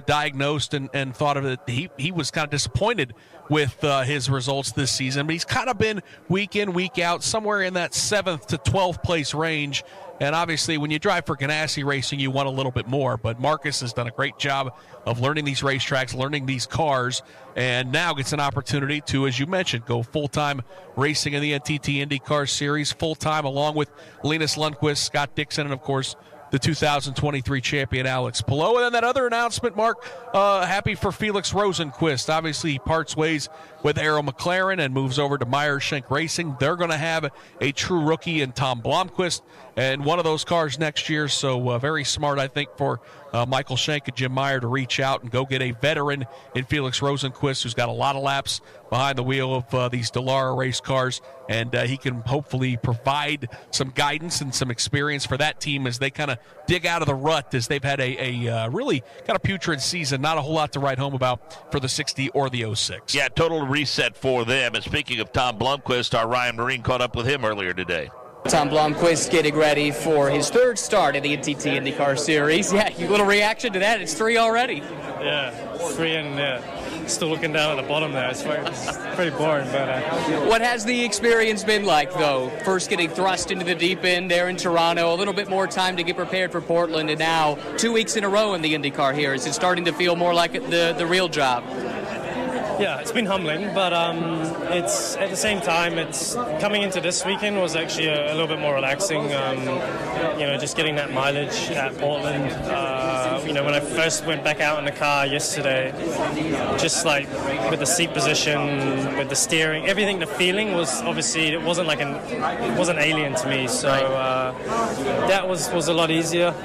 diagnosed and thought of it. He was kind of disappointed with his results this season, but he's kind of been week in, week out, somewhere in that 7th to 12th place range. And obviously, when you drive for Ganassi Racing, you want a little bit more. But Marcus has done a great job of learning these racetracks, learning these cars, and now gets an opportunity to, as you mentioned, go full-time racing in the NTT IndyCar Series, full-time along with Linus Lundqvist, Scott Dixon, and, of course, the 2023 champion Alex Palou. And then that other announcement, Mark, happy for Felix Rosenqvist. Obviously, he parts ways with Arrow McLaren and moves over to Meyer Shank Racing. They're going to have a true rookie in Tom Blomqvist and one of those cars next year. So very smart, I think, for Michael Shank and Jim Meyer to reach out and go get a veteran in Felix Rosenqvist, who's got a lot of laps behind the wheel of these Dallara race cars, and he can hopefully provide some guidance and some experience for that team as they kind of dig out of the rut, as they've had a really kind of putrid season. Not a whole lot to write home about for the 60 or the 06. Yeah, total reset for them. And speaking of Tom Blomqvist, our Ryan Marine caught up with him earlier today. Tom Blomqvist getting ready for his third start in the NTT IndyCar Series. Yeah, a little reaction to that. It's 3 already. Yeah, 3 and still looking down at the bottom there. It's pretty boring. But what has the experience been like, though? First getting thrust into the deep end there in Toronto, a little bit more time to get prepared for Portland, and now 2 weeks in a row in the IndyCar here. Is it starting to feel more like the real job? Yeah, it's been humbling, but it's at the same time, it's coming into this weekend was actually a little bit more relaxing. Just getting that mileage at Portland. When I first went back out in the car yesterday, just like with the seat position, with the steering, everything, the feeling was obviously it wasn't alien to me. So that was a lot easier.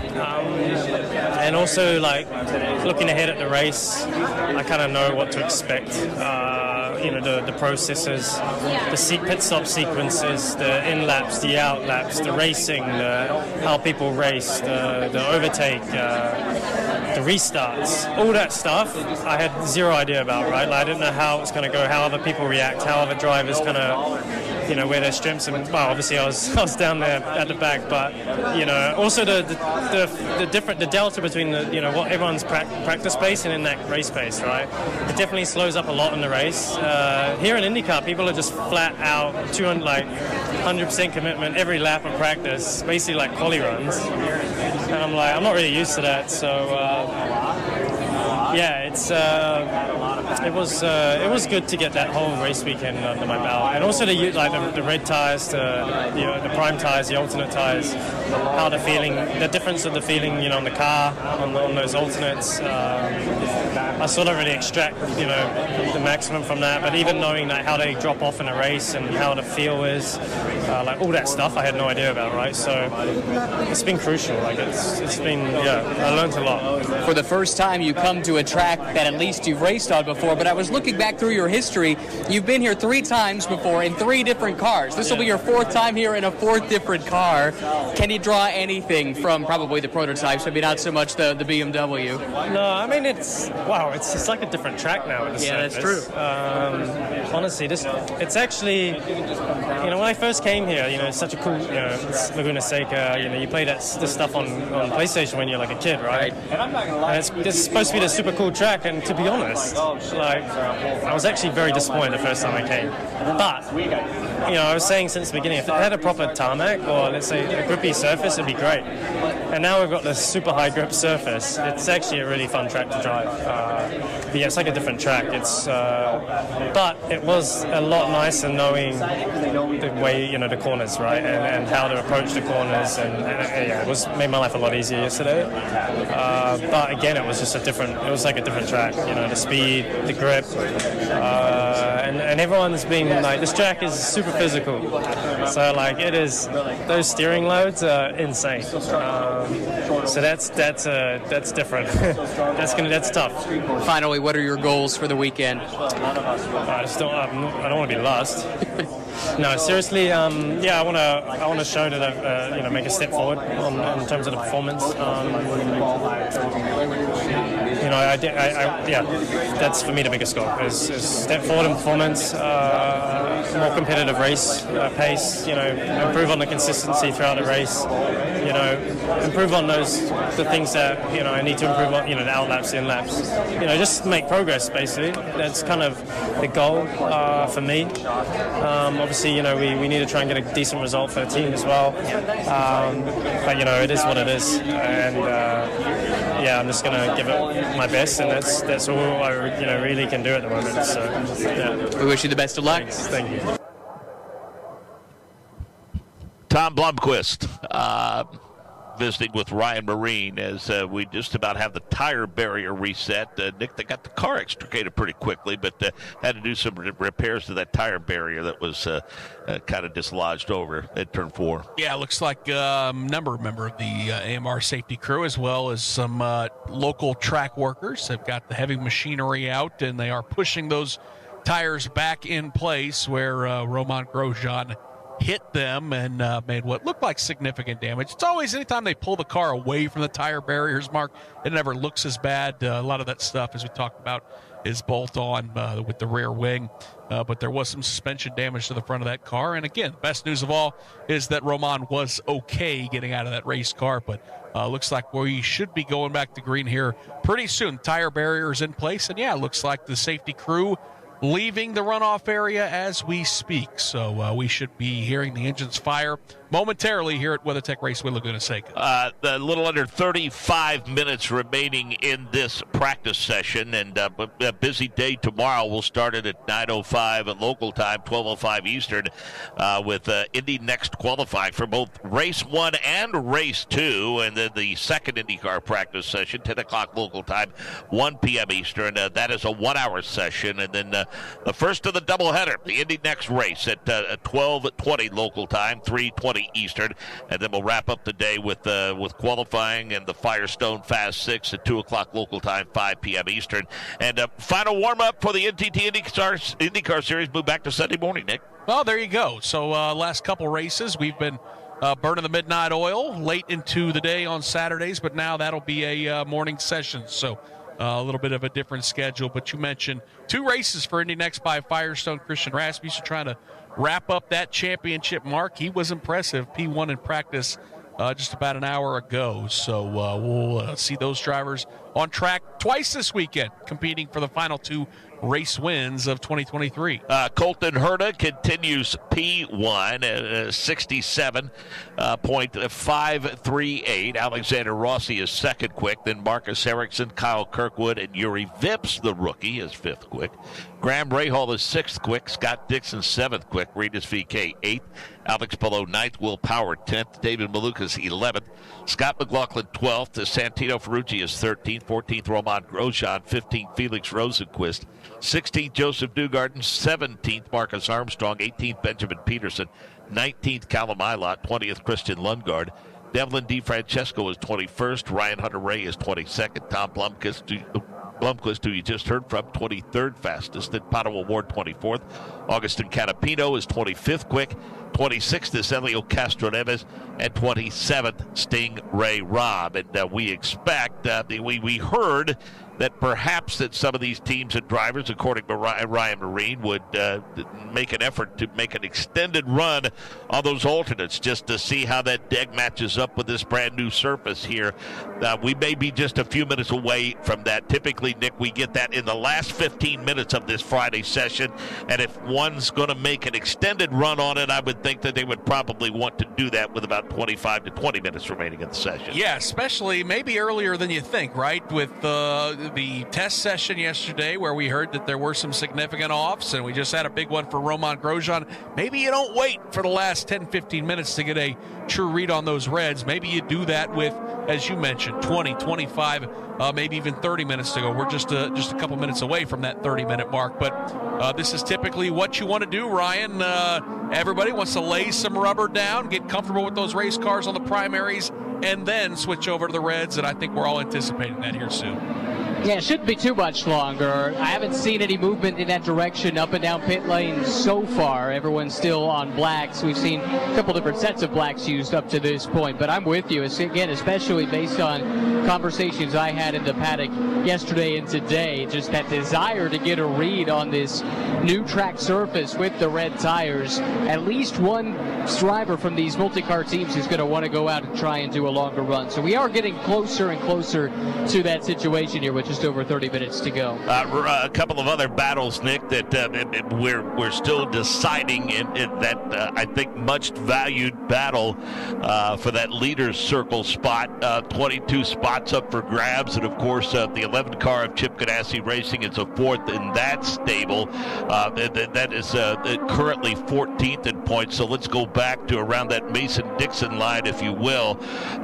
And also, like, looking ahead at the race, I kind of know what to expect. The processes, the pit stop sequences, the in laps, the out laps, the racing, how people race, the overtake, the restarts, all that stuff I had zero idea about, right? Like, I didn't know how it's going to go, how other people react, how other drivers going to, where their strengths, and well, obviously I was down there at the back, but also the delta between what everyone's practice pace and in that race pace, right? It definitely slows up a lot in the race. Here in IndyCar, people are just flat out 100% commitment every lap of practice, basically like quali runs, and I'm not really used to that, so. It was good to get that whole race weekend under my belt, and also the red tires, the prime tires, the alternate tires, how the difference of the feeling, on the car, on those alternates. I sort of really extract, the maximum from that, but even knowing how they drop off in a race and how the feel is, all that stuff I had no idea about, right? So it's been crucial. It's been, I learned a lot. For the first time, you come to a track that at least you've raced on before, but I was looking back through your history. You've been here 3 times before in 3 different cars. This will be your 4th time here in a 4th different car. Can you draw anything from probably the prototypes, maybe not so much the BMW? No, I mean, it's, wow, wow, it's like a different track now with the surface. That's true. Honestly, it's actually, when I first came here, it's such a cool, it's Laguna Seca, you play this stuff on PlayStation when you're like a kid, right? And it's supposed to be this super cool track, and to be honest, I was actually very disappointed the first time I came. But, I was saying since the beginning, if it had a proper tarmac, or let's say a grippy surface, it'd be great. And now we've got this super high grip surface. It's actually a really fun track to drive. But yeah, it's like a different track. But it was a lot nicer knowing the way, the corners, right, and how to approach the corners, and it made my life a lot easier yesterday. But again, it was like a different track. The speed, the grip, and everyone's been like, this track is super physical. So it is, those steering loads are insane. So that's different. That's tough. Finally, what are your goals for the weekend? I don't want to be last. No, seriously. I want to show that make a step forward in terms of the performance. That's for me the biggest goal is step forward in performance, more competitive race pace. Improve on the consistency throughout the race. Improve on the things that I need to improve on. The out laps, in laps. Just make progress. Basically, that's kind of the goal for me. Obviously, we need to try and get a decent result for the team as well. But it is what it is, and I'm just going to give it my best, and that's all I really can do at the moment. So, yeah. We wish you the best of luck. Thanks. Thank you. Tom Blomqvist visiting with Ryan Marine as we just about have the tire barrier reset. Nick, they got the car extricated pretty quickly, but had to do some repairs to that tire barrier that was kind of dislodged over at turn 4. Yeah, it looks like a member of the AMR safety crew, as well as some local track workers, have got the heavy machinery out, and they are pushing those tires back in place where Roman Grosjean hit them and made what looked like significant damage. It's always, anytime they pull the car away from the tire barriers, Mark, it never looks as bad. A lot of that stuff, as we talked about, is bolt-on with the rear wing. But there was some suspension damage to the front of that car. And again, best news of all is that Roman was okay getting out of that race car. But looks like we should be going back to green here pretty soon. Tire barriers in place. And yeah, it looks like the safety crew leaving the runoff area as we speak. So we should be hearing the engines fire momentarily here at WeatherTech Raceway Laguna Seca. A little under 35 minutes remaining in this practice session, and a busy day tomorrow. We'll start it at 9:05 at local time, 12:05 Eastern, with Indy Next qualifying for both Race 1 and Race 2, and then the second IndyCar practice session, 10 o'clock local time, 1 p.m. Eastern. That is a 1-hour session, and then the first of the doubleheader, the Indy Next race at 12:20 local time, 3:20 Eastern, and then we'll wrap up the day with qualifying and the Firestone Fast 6 at 2 o'clock local time, 5 p.m. Eastern. And final warm-up for the NTT IndyCar Series. Move back to Sunday morning, Nick. Well, there you go. So last couple races, we've been burning the midnight oil late into the day on Saturdays, but now that'll be a morning session. So a little bit of a different schedule. But you mentioned 2 races for Indy Next by Firestone. Christian Rasmussen trying to wrap up that championship mark. He was impressive. P1 in practice just about an hour ago. So we'll see those drivers on track twice this weekend, competing for the final 2 race wins of 2023. Colton Herta continues P1 at 67.538. Alexander Rossi is second quick. Then Marcus Ericsson, Kyle Kirkwood, and Yuri Vips, the rookie, is fifth quick. Graham Rahal is sixth quick. Scott Dixon, seventh quick. Regis VK, eighth. Alex Palou, ninth. Will Power, 10th. David Malukas, 11th. Scott McLaughlin, 12th. Santino Ferrucci is 13th. 14th, Roman Grosjean. 15th, Felix Rosenquist. 16th, Joseph Newgarden. 17th, Marcus Armstrong. 18th, Benjamin Peterson. 19th, Callum Ilott. 20th, Christian Lundgaard. Devlin DeFrancesco is 21st. Ryan Hunter-Reay is 22nd. Tom Blomqvist, who you just heard from, 23rd fastest. Then Pato Award, 24th. Augustin Canapino is 25th quick. 26th is Elio Castroneves. And 27th, Sting Ray Robb. And we expect, we heard that perhaps that some of these teams and drivers, according to Ryan Marine, would make an effort to make an extended run on those alternates just to see how that deck matches up with this brand new surface here. We may be just a few minutes away from that. Typically, Nick, we get that in the last 15 minutes of this Friday session, and if one's going to make an extended run on it, I would think that they would probably want to do that with about 25 to 20 minutes remaining in the session. Yeah, especially maybe earlier than you think, right? With the test session yesterday where we heard that there were some significant offs, and we just had a big one for Romain Grosjean. Maybe you don't wait for the last 10, 15 minutes to get a true read on those reds. Maybe you do that with, as you mentioned, 20, 25, maybe even 30 minutes to go. We're just a couple minutes away from that 30-minute mark, but this is typically what you want to do, Ryan. Everybody wants to lay some rubber down, get comfortable with those race cars on the primaries, and then switch over to the reds, and I think we're all anticipating that here soon. Yeah, it shouldn't be too much longer. I haven't seen any movement in that direction up and down pit lane so far. Everyone's still on blacks. We've seen a couple different sets of blacks used up to this point. But I'm with you, again, especially based on conversations I had in the paddock yesterday and today. Just that desire to get a read on this new track surface with the red tires. At least one driver from these multi-car teams is going to want to go out and try and do a longer run. So we are getting closer and closer to that situation here with just over 30 minutes to go. A couple of other battles, Nick, that we're still deciding in that I think much valued battle for that leader's circle spot. 22 spots up for grabs, and of course the 11 car of Chip Ganassi Racing is a fourth in that stable. That is currently 14th in points. So let's go back to around that Mason-Dixon line, if you will.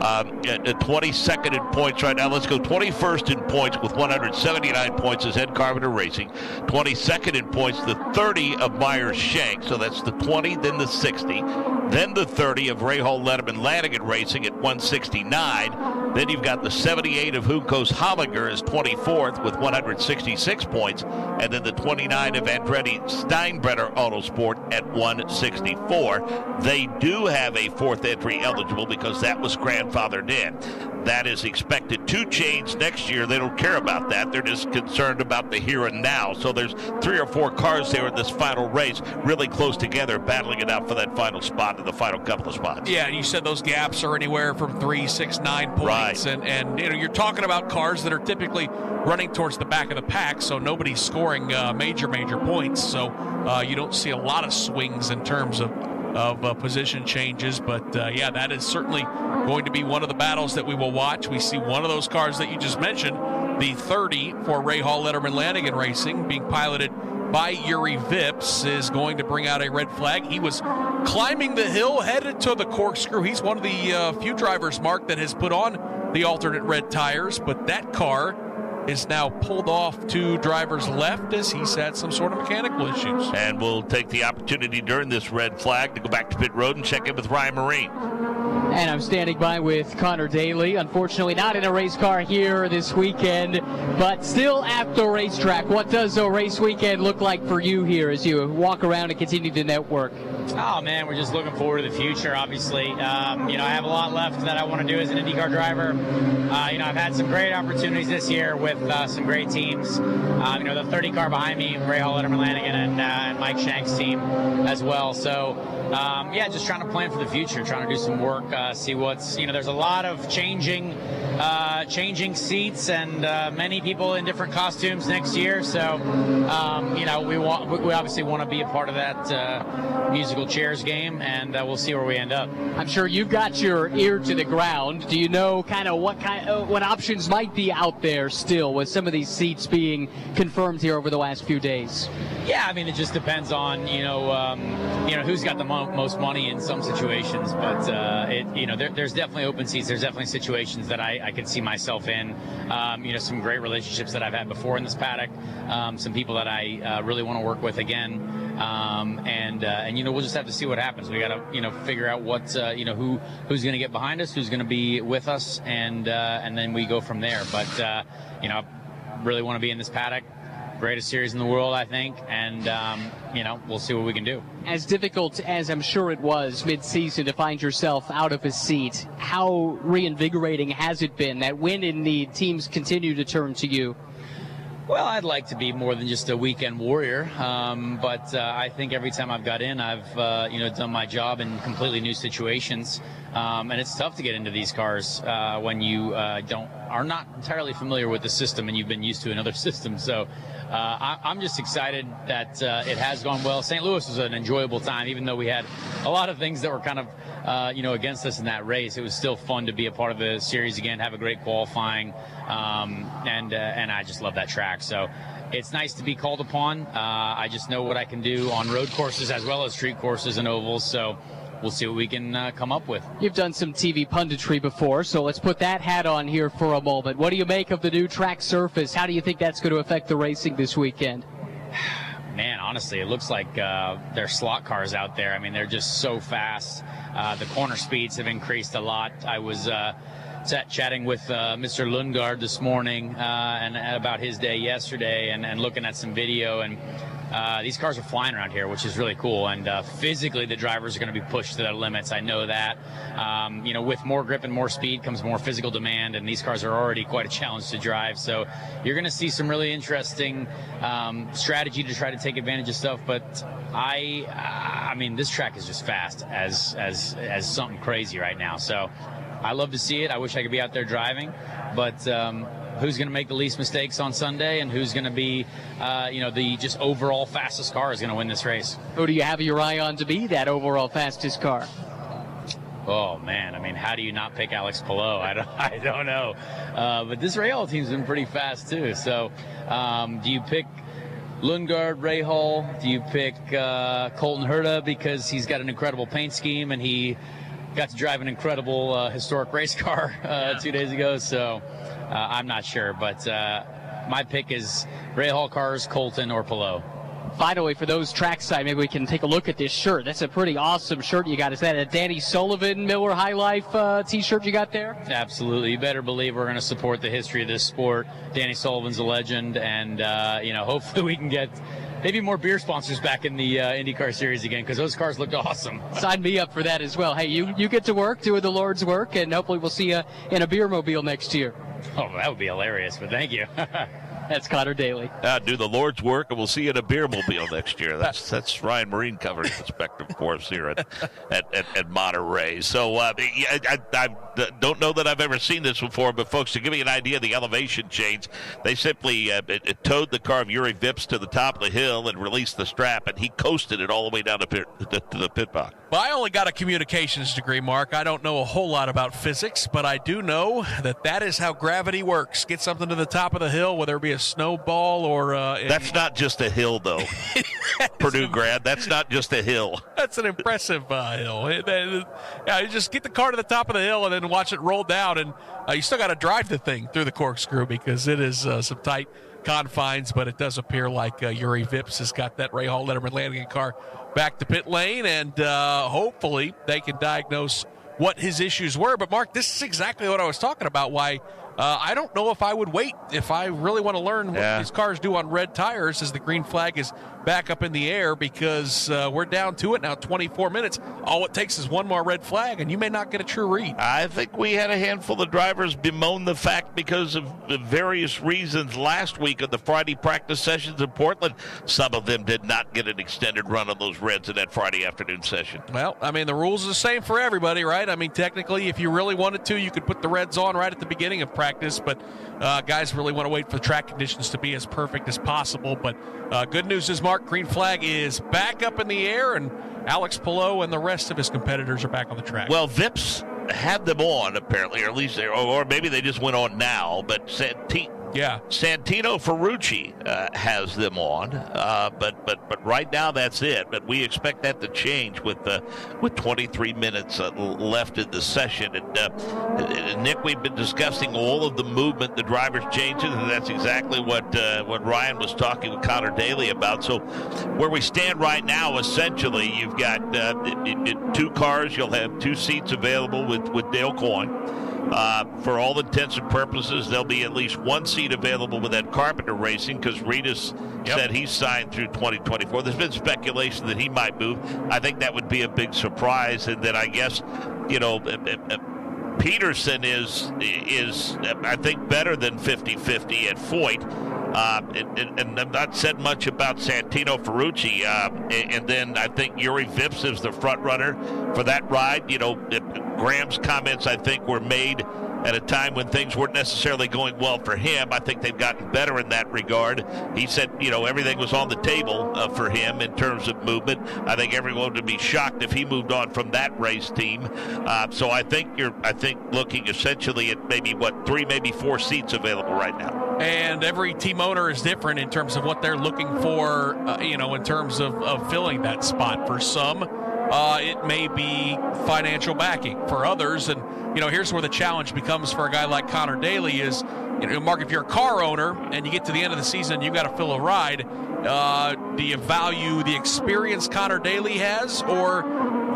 22nd in points right now. Let's go 21st in points with 179 points is Ed Carpenter Racing. 22nd in points, the 30 of Myers Shank, so that's the 20, then the 60, then the 30 of Rahal Letterman Lanigan Racing at 169. Then you've got the 78 of Juncos Hollinger as 24th with 166 points, and then the 29 of Andretti Steinbrenner Autosport at 164. They do have a fourth entry eligible because that was grandfathered in. That is expected to change next year. They don't care about that. They're just concerned about the here and now. So there's 3 or 4 cars there in this final race, really close together, battling it out for that final spot in the final couple of spots. Yeah, and you said those gaps are anywhere from 3, 6, 9 points. Right. And you know, you're talking about cars that are typically running towards the back of the pack, so nobody's scoring major points. So you don't see a lot of swings in terms of position changes, but yeah, that is certainly going to be one of the battles that we will watch. We see one of those cars that you just mentioned, the 30 for Rahal Letterman Lanigan Racing, being piloted by Yuri Vips, is going to bring out a red flag. He was climbing the hill, headed to the corkscrew. He's one of the few drivers, Mark, that has put on the alternate red tires, but that car is now pulled off to driver's left as he's had some sort of mechanical issues. And we'll take the opportunity during this red flag to go back to pit road and check in with Ryan Marine. And I'm standing by with Connor Daly. Unfortunately, not in a race car here this weekend, but still at the racetrack. What does a race weekend look like for you here as you walk around and continue to network? Oh, man, we're just looking forward to the future, obviously. You know, I have a lot left that I want to do as an IndyCar driver. You know, I've had some great opportunities this year with some great teams. You know, the 30 car behind me, Rahal Letterman Lanigan and Mike Shank's team as well. So, yeah, just trying to plan for the future, trying to do some work, see what's, you know, there's a lot of changing seats and many people in different costumes next year. So, you know, we obviously want to be a part of that musical chairs game, and we'll see where we end up. I'm sure you've got your ear to the ground. Do you know kind of what options might be out there still with some of these seats being confirmed here over the last few days? Yeah, I mean, it just depends on you know who's got the most money in some situations, but you know there's definitely open seats. There's definitely situations that I could see myself in. You know, some great relationships that I've had before in this paddock. Some people that I really want to work with again. And you know, we'll just have to see what happens. We got to, you know, figure out what, you know, who's going to get behind us, who's going to be with us, and then we go from there. But, you know, I really want to be in this paddock. Greatest series in the world, I think, and, you know, we'll see what we can do. As difficult as I'm sure it was mid-season to find yourself out of a seat, how reinvigorating has it been that when in need teams continue to turn to you? Well, I'd like to be more than just a weekend warrior, but I think every time I've got in, I've done my job in completely new situations, and it's tough to get into these cars when you are not entirely familiar with the system and you've been used to another system. So I'm just excited that it has gone well. St. Louis was an enjoyable time, even though we had a lot of things that were kind of against us in that race. It was still fun to be a part of the series again, have a great qualifying, and I just love that track. So it's nice to be called upon. I just know what I can do on road courses as well as street courses and ovals. So we'll see what we can come up with. You've done some TV punditry before, so let's put that hat on here for a moment. What do you make of the new track surface? How do you think that's going to affect the racing this weekend? Man, honestly, it looks like they're slot cars out there. I mean, they're just so fast. The corner speeds have increased a lot. I was chatting with Mr. Lundgaard this morning and about his day yesterday and looking at some video, and these cars are flying around here, which is really cool. And physically, the drivers are going to be pushed to their limits. I know that. With more grip and more speed comes more physical demand, and these cars are already quite a challenge to drive. So you're going to see some really interesting strategy to try to take advantage of stuff. But I mean, this track is just fast as something crazy right now. So I love to see it. I wish I could be out there driving, but who's going to make the least mistakes on Sunday, and who's going to be, the just overall fastest car is going to win this race. Who do you have your eye on to be that overall fastest car? Oh man, I mean, how do you not pick Alex Palou? I don't know. But this Rahal team's been pretty fast too. So, do you pick Lundgaard, Rahal? Do you pick Colton Herta because he's got an incredible paint scheme and he got to drive an incredible historic race car 2 days ago? So I'm not sure, but my pick is Rahal cars, Colton, or Palou. Finally, for those trackside, maybe we can take a look at this shirt. That's a pretty awesome shirt you got. Is that a Danny Sullivan Miller High Life T-shirt you got there? Absolutely. You better believe we're going to support the history of this sport. Danny Sullivan's a legend, and hopefully we can get maybe more beer sponsors back in the IndyCar series again, because those cars looked awesome. Sign me up for that as well. Hey, you get to work doing the Lord's work, and hopefully we'll see you in a beer mobile next year. Oh, that would be hilarious, but thank you. That's Connor Daly. Do the Lord's work, and we'll see you in a beer mobile next year. That's Ryan Marine covering perspective for us here at Monterey. So I don't know that I've ever seen this before, but folks, to give you an idea of the elevation change, they simply towed the car of Yuri Vips to the top of the hill and released the strap, and he coasted it all the way down to the pit box. Well, I only got a communications degree, Mark. I don't know a whole lot about physics, but I do know that is how gravity works. Get something to the top of the hill, whether it be a snowball or that's not just a hill, though. Purdue grad, that's not just a hill. That's an impressive hill. You just get the car to the top of the hill and then watch it roll down, and you still got to drive the thing through the corkscrew because it is some tight confines, but it does appear like Yuri Vips has got that Rahal Letterman Lanigan car back to pit lane, and hopefully they can diagnose what his issues were. But Mark, this is exactly what I was talking about, why I don't know if I would wait if I really want to learn what these cars do on red tires as the green flag is back up in the air, because we're down to it now, 24 minutes. All it takes is one more red flag, and you may not get a true read. I think we had a handful of drivers bemoan the fact because of the various reasons last week of the Friday practice sessions in Portland. Some of them did not get an extended run on those reds in that Friday afternoon session. Well, I mean, the rules are the same for everybody, right? I mean, technically, if you really wanted to, you could put the reds on right at the beginning of practice, but guys really want to wait for the track conditions to be as perfect as possible. But good news is, Mark, green flag is back up in the air, and Alex Palou and the rest of his competitors are back on the track. Well, Vips had them on, apparently, or at least or maybe they just went on now, but Santino Ferrucci has them on, but right now that's it. But we expect that to change with 23 minutes left in the session. And Nick, we've been discussing all of the movement, the drivers' changes, and that's exactly what Ryan was talking with Connor Daly about. So where we stand right now, essentially, you've got two cars. You'll have two seats available with Dale Coyne. For all intents and purposes, there'll be at least one seat available with Ed Carpenter Racing, because Reedus said he's signed through 2024. There's been speculation that he might move. I think that would be a big surprise, and then I guess, Peterson is I think better than 50-50 at Foyt. And I've not said much about Santino Ferrucci. And then I think Yuri Vips is the front runner for that ride. You know, Graham's comments, I think, were made at a time when things weren't necessarily going well for him. I think they've gotten better in that regard. He said, you know, everything was on the table for him in terms of movement. I think everyone would be shocked if he moved on from that race team. So I think looking essentially at maybe 3, maybe 4 seats available right now. And every team owner is different in terms of what they're looking for, in terms of filling that spot. For some, it may be financial backing. For others, and here's where the challenge becomes for a guy like Connor Daly is, Mark, if you're a car owner and you get to the end of the season, you got to fill a ride. Do you value the experience Connor Daly has, or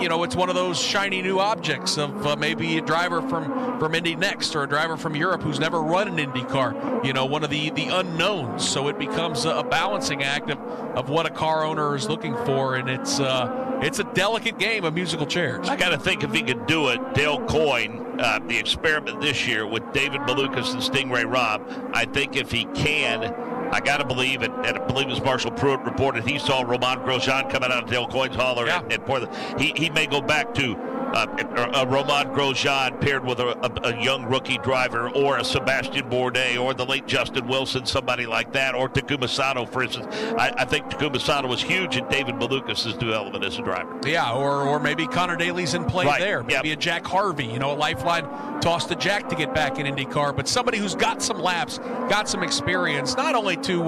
it's one of those shiny new objects of maybe a driver from Indy Next or a driver from Europe who's never run an IndyCar, one of the unknowns. So it becomes a balancing act of what a car owner is looking for, and it's a delicate game of musical chairs. I got to think if he could do it, Dale Coyne, the experiment this year with David Malukas and Stingray Robb, I think if he can, I got to believe, and I believe as Marshall Pruitt reported, he saw Romain Grosjean coming out of Dale Coyne's hauler at Portland. He may go back to Romain Grosjean paired with a young rookie driver, or a Sebastian Bourdais, or the late Justin Wilson, somebody like that, or Takuma Sato, for instance. I think Takuma Sato was huge in David Malukas' development as a driver. Yeah, or maybe Connor Daly's in play there. Maybe a Jack Harvey, a lifeline toss to Jack to get back in IndyCar, but somebody who's got some laps, got some experience, not only to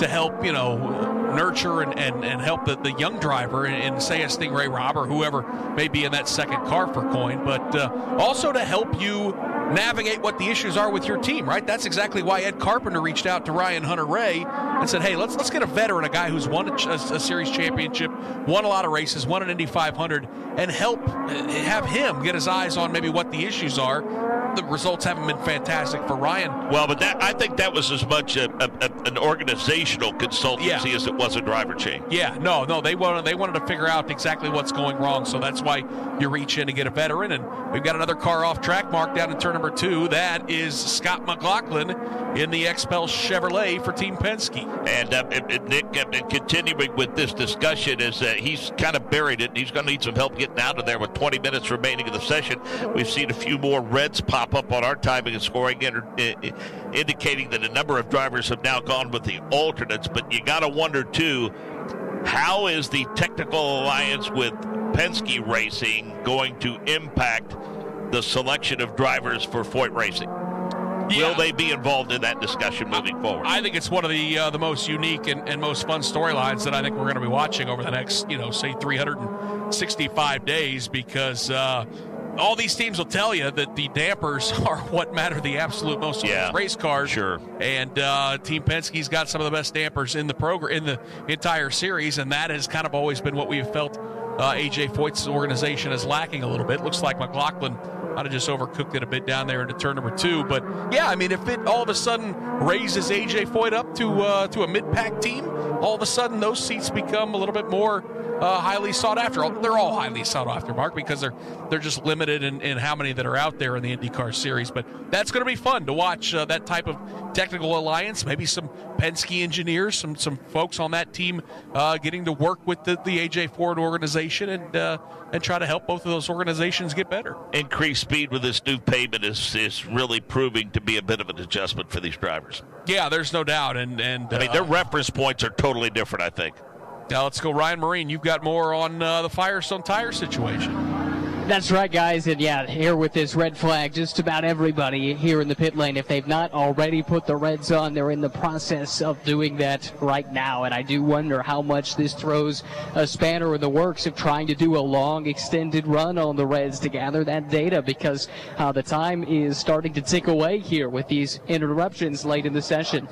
help, nurture and help the young driver in say a Stingray Robb or whoever may be in that second car for Coyne, but also to help you navigate what the issues are with your team, right? That's exactly why Ed Carpenter reached out to Ryan Hunter-Reay and said, hey, let's get a veteran, a guy who's won a series championship, won a lot of races, won an Indy 500, and have him get his eyes on maybe what the issues are. The results haven't been fantastic for Ryan. Well, but I think that was as much an organizational consultancy as it was a driver change. Yeah, no, they wanted to figure out exactly what's going wrong, so that's why you reach in to get a veteran. And we've got another car off track marked down in turn number 2. That is Scott McLaughlin in the XPEL Chevrolet for Team Penske. And Nick, continuing with this discussion, is he's kind of buried it. He's going to need some help getting out of there with 20 minutes remaining of the session. We've seen a few more reds pop up on our timing and scoring, indicating that a number of drivers have now gone with the alternates. But you got to wonder, too, how is the technical alliance with Penske Racing going to impact the selection of drivers for Foyt Racing? Will they be involved in that discussion moving forward? I think it's one of the most unique and most fun storylines that I think we're going to be watching over the next, say 365 days, because all these teams will tell you that the dampers are what matter the absolute most in these race cars. Sure. And Team Penske's got some of the best dampers in the program, in the entire series, and that has kind of always been what we've felt A.J. Foyt's organization is lacking a little bit. Looks like McLaughlin might have just overcooked it a bit down there into turn number 2. But yeah, I mean, if it all of a sudden raises A.J. Foyt up to a mid-pack team, all of a sudden those seats become a little bit more highly sought after. They're all highly sought after, Mark, because they're just limited in how many that are out there in the IndyCar series. But that's going to be fun to watch that type of technical alliance. Maybe some Penske engineers, some folks on that team getting to work with the AJ Ford organization and try to help both of those organizations get better. Increased speed with this new pavement is really proving to be a bit of an adjustment for these drivers. Yeah, there's no doubt. And I mean, their reference points are totally different, I think. Now let's go, Ryan Marine. You've got more on the Firestone tire situation. That's right, guys. And yeah, here with this red flag, just about everybody here in the pit lane, if they've not already put the reds on, they're in the process of doing that right now. And I do wonder how much this throws a spanner in the works of trying to do a long, extended run on the reds to gather that data, because the time is starting to tick away here with these interruptions late in the session.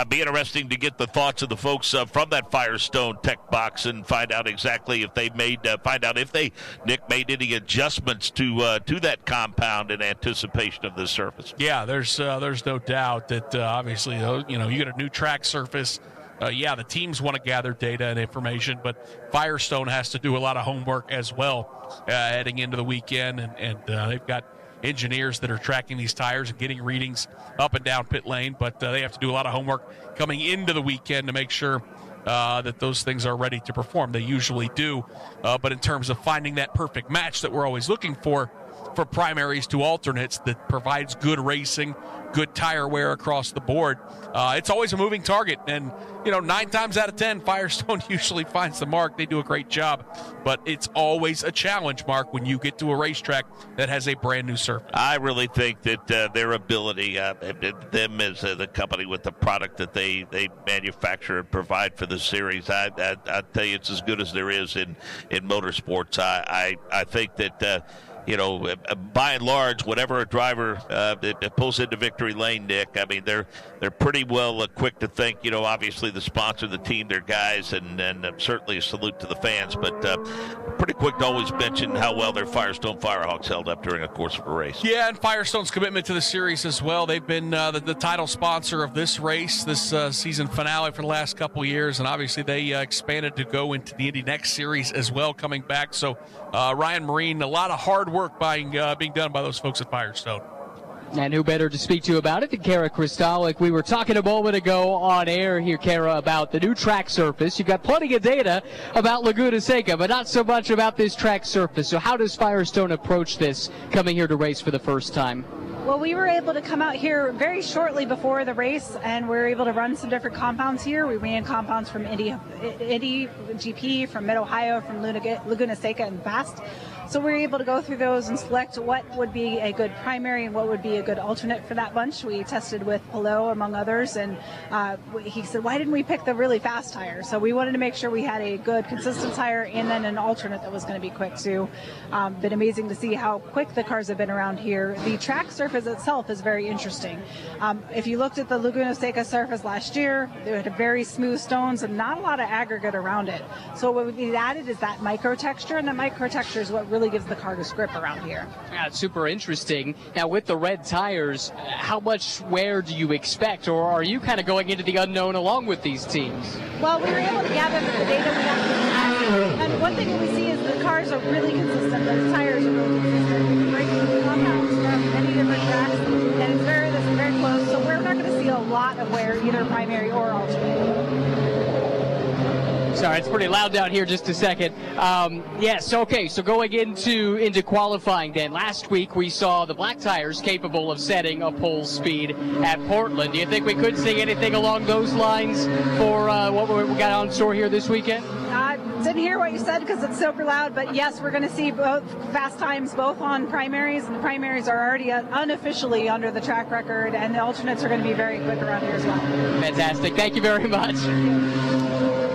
Be interesting to get the thoughts of the folks from that Firestone tech box and find out exactly if they made Nick made any adjustments to that compound in anticipation of this surface. Yeah, there's no doubt that obviously you get a new track surface. The teams want to gather data and information, but Firestone has to do a lot of homework as well heading into the weekend, and they've got engineers that are tracking these tires and getting readings up and down pit lane, but they have to do a lot of homework coming into the weekend to make sure that those things are ready to perform. They usually do, but in terms of finding that perfect match that we're always looking for primaries to alternates that provides good racing, good tire wear across the board, it's always a moving target. And, 9 times out of 10, Firestone usually finds the mark. They do a great job. But it's always a challenge, Mark, when you get to a racetrack that has a brand-new surface. I really think that their ability, them as the company with the product that they manufacture and provide for the series, I tell you, it's as good as there is in motorsports. I think that by and large, whatever a driver that pulls into victory lane, Nick, I mean, they're pretty well quick to think, obviously the sponsor, the team, their guys, and certainly a salute to the fans, but pretty quick to always mention how well their Firestone Firehawks held up during a course of a race. Yeah, and Firestone's commitment to the series as well. They've been the title sponsor of this race, this season finale for the last couple years, and obviously they expanded to go into the Indy Next Series as well coming back. So Ryan Marine, a lot of hard work being done by those folks at Firestone. And who better to speak to about it than Kara Kristalik? We were talking a moment ago on air here, Kara, about the new track surface. You've got plenty of data about Laguna Seca, but not so much about this track surface. So how does Firestone approach this coming here to race for the first time? Well, we were able to come out here very shortly before the race, and we were able to run some different compounds here. We ran compounds from Indy GP, from Mid-Ohio, from Laguna Seca, and Fast. So we were able to go through those and select what would be a good primary and what would be a good alternate for that bunch. We tested with Pelot, among others, and he said, why didn't we pick the really fast tire? So we wanted to make sure we had a good, consistent tire and then an alternate that was going to be quick, too. Been amazing to see how quick the cars have been around here. The track surface itself is very interesting. If you looked at the Laguna Seca surface last year, they had very smooth stones and not a lot of aggregate around it. So what would be added is that micro texture, and that micro texture is what really gives the car this grip around here. Yeah, it's super interesting. Now, with the red tires, how much wear do you expect, or are you kind of going into the unknown along with these teams? Well, we were able to gather the data we got from the track, and one thing we see is the cars are really consistent, the tires are really consistent. We break the compounds from many different tracks, and it's very close, so we're not going to see a lot of wear, either primary or alternate. Sorry, it's pretty loud down here. Just a second. Yes, okay, so going into qualifying then. Last week we saw the black tires capable of setting a pole speed at Portland. Do you think we could see anything along those lines for what we got on store here this weekend? Didn't hear what you said because it's super loud, but yes, we're going to see both fast times both on primaries, and the primaries are already unofficially under the track record, and the alternates are going to be very quick around here as well. Fantastic. Thank you very much.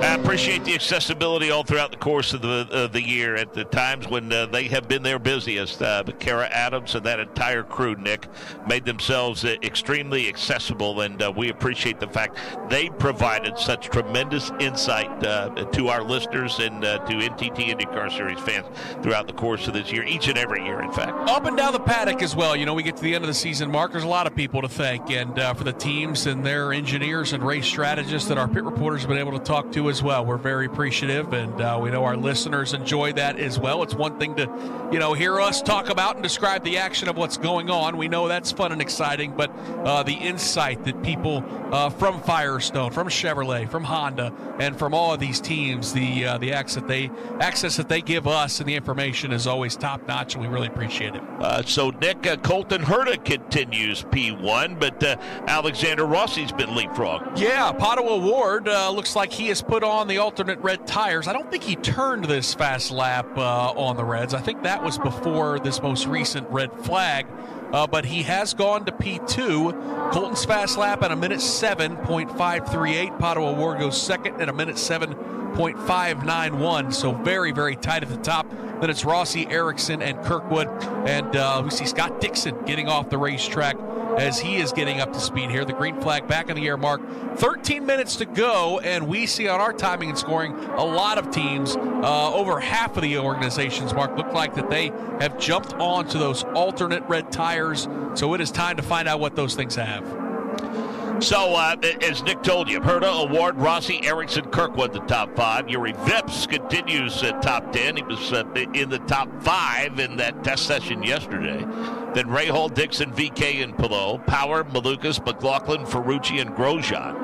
I appreciate the accessibility all throughout the course of the year at the times when they have been their busiest. Kara Adams and that entire crew, Nick, made themselves extremely accessible, and we appreciate the fact they provided such tremendous insight to our listeners and to NTT IndyCar Series fans throughout the course of this year, each and every year, in fact. Up and down the paddock as well. We get to the end of the season, Mark. There's a lot of people to thank, and for the teams and their engineers and race strategists that our pit reporters have been able to talk to as well. We're very appreciative, and we know our listeners enjoy that as well. It's one thing to, hear us talk about and describe the action of what's going on. We know that's fun and exciting, but the insight that people from Firestone, from Chevrolet, from Honda, and from all of these teams, the access that they give us and the information is always top notch, and we really appreciate it. So Nick, Colton Herta continues P1, but Alexander Rossi's been leapfrogged. Yeah, Pato Award looks like he has put on the alternate red tires. I don't think he turned this fast lap on the reds. I think that was before this most recent red flag. But he has gone to P2. Colton's fast lap at 1:07.538. Pato Award goes second at 1:07.591. So very, very tight at the top. Then it's Rossi, Erickson, and Kirkwood. And we see Scott Dixon getting off the racetrack as he is getting up to speed here. The green flag back in the air, Mark. 13 minutes to go, and we see on our timing and scoring a lot of teams, over half of the organizations, Mark, look like that they have jumped onto those alternate red tires. So it is time to find out what those things have. So, as Nick told you, Herta, Award, Rossi, Erickson, Kirkwood, the top 5. Yuri Vips continues top 10. He was in the top 5 in that test session yesterday. Then Rahal, Dixon, VK, and Pillow. Power, Malukas, McLaughlin, Ferrucci, and Grosjean.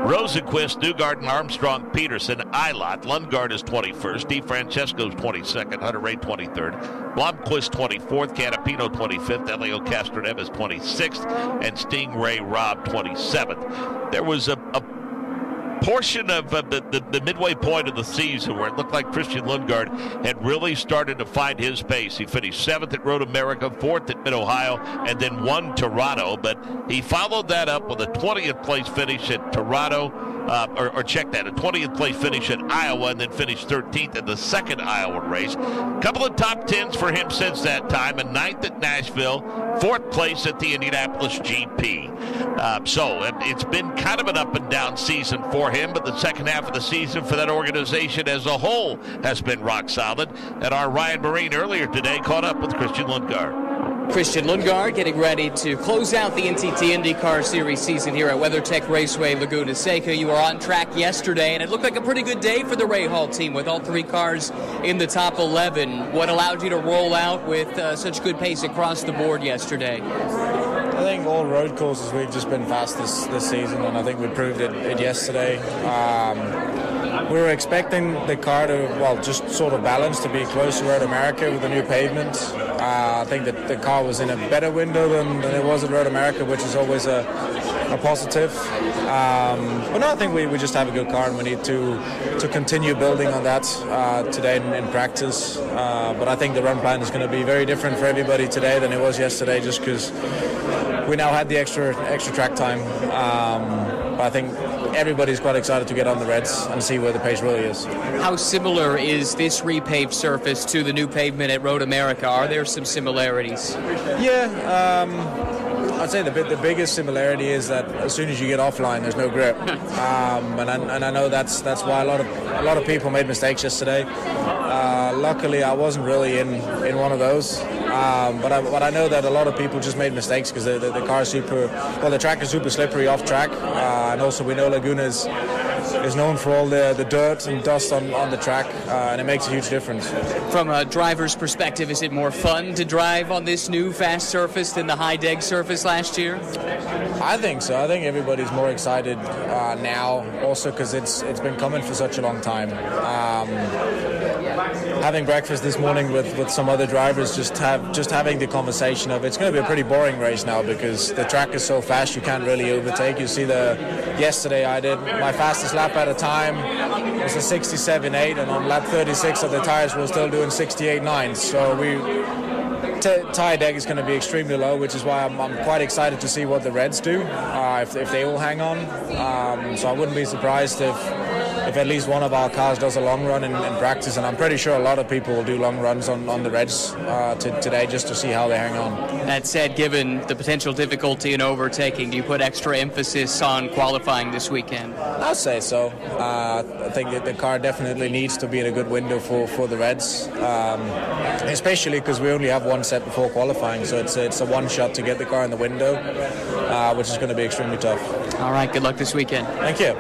Rosenquist, Newgarden, Armstrong, Peterson, Eilert. Lundgaard is 21st. DeFrancesco's 22nd. Hunter Ray 23rd. Blomqvist 24th. Canapino 25th. Elio Castroneves is 26th. And Stingray Robb 27th. There was a portion of the midway point of the season where it looked like Christian Lundgaard had really started to find his pace. He finished 7th at Road America, 4th at Mid-Ohio, and then won Toronto. But he followed that up with a 20th place finish at Toronto, or check that, a 20th place finish at Iowa, and then finished 13th in the second Iowa race. A couple of top 10s for him since that time, and 9th at Nashville, 4th place at the Indianapolis GP. So it's been kind of an up and down season for him, but the second half of the season for that organization as a whole has been rock solid. And our Ryan Marine earlier today caught up with Christian Lundgaard. Christian Lundgaard getting ready to close out the NTT IndyCar Series season here at WeatherTech Raceway, Laguna Seca. You were on track yesterday, and it looked like a pretty good day for the Rahal team with all 3 cars in the top 11. What allowed you to roll out with such good pace across the board yesterday? I think all road courses we've just been fast this season, and I think we proved it yesterday. We were expecting the car to, just sort of balance, to be close to Road America with the new pavement. I think that the car was in a better window than it was at Road America, which is always a positive. But no, I think we just have a good car, and we need to continue building on that today in practice. But I think the run plan is going to be very different for everybody today than it was yesterday, just because we now had the extra track time. But I think everybody's quite excited to get on the Reds and see where the pace really is. How similar is this repaved surface to the new pavement at Road America? Are there some similarities? Yeah, I'd say the biggest similarity is that as soon as you get offline, there's no grip, and I know that's why a lot of people made mistakes yesterday. Luckily, I wasn't really in one of those, but I know that a lot of people just made mistakes because the car is the track is super slippery off track, and also we know Laguna is known for all the dirt and dust on the track, and it makes a huge difference. From a driver's perspective, is it more fun to drive on this new fast surface than the high deg surface last year? I think so. I think everybody's more excited now, also because it's been coming for such a long time. Having breakfast this morning with some other drivers, just having the conversation of it's going to be a pretty boring race now because the track is so fast you can't really overtake. You see yesterday I did my fastest lap at a time was a 67.8, and on lap 36 of the tires we're still doing 68.9. So tire deck is going to be extremely low, which is why I'm quite excited to see what the Reds do, if they will hang on. So I wouldn't be surprised if at least one of our cars does a long run in practice, and I'm pretty sure a lot of people will do long runs on the Reds today just to see how they hang on. That said, given the potential difficulty in overtaking, do you put extra emphasis on qualifying this weekend? I'll say so. I think that the car definitely needs to be in a good window for the Reds, especially because we only have one set before qualifying, so it's a one shot to get the car in the window, which is going to be extremely tough. All right, good luck this weekend. Thank you.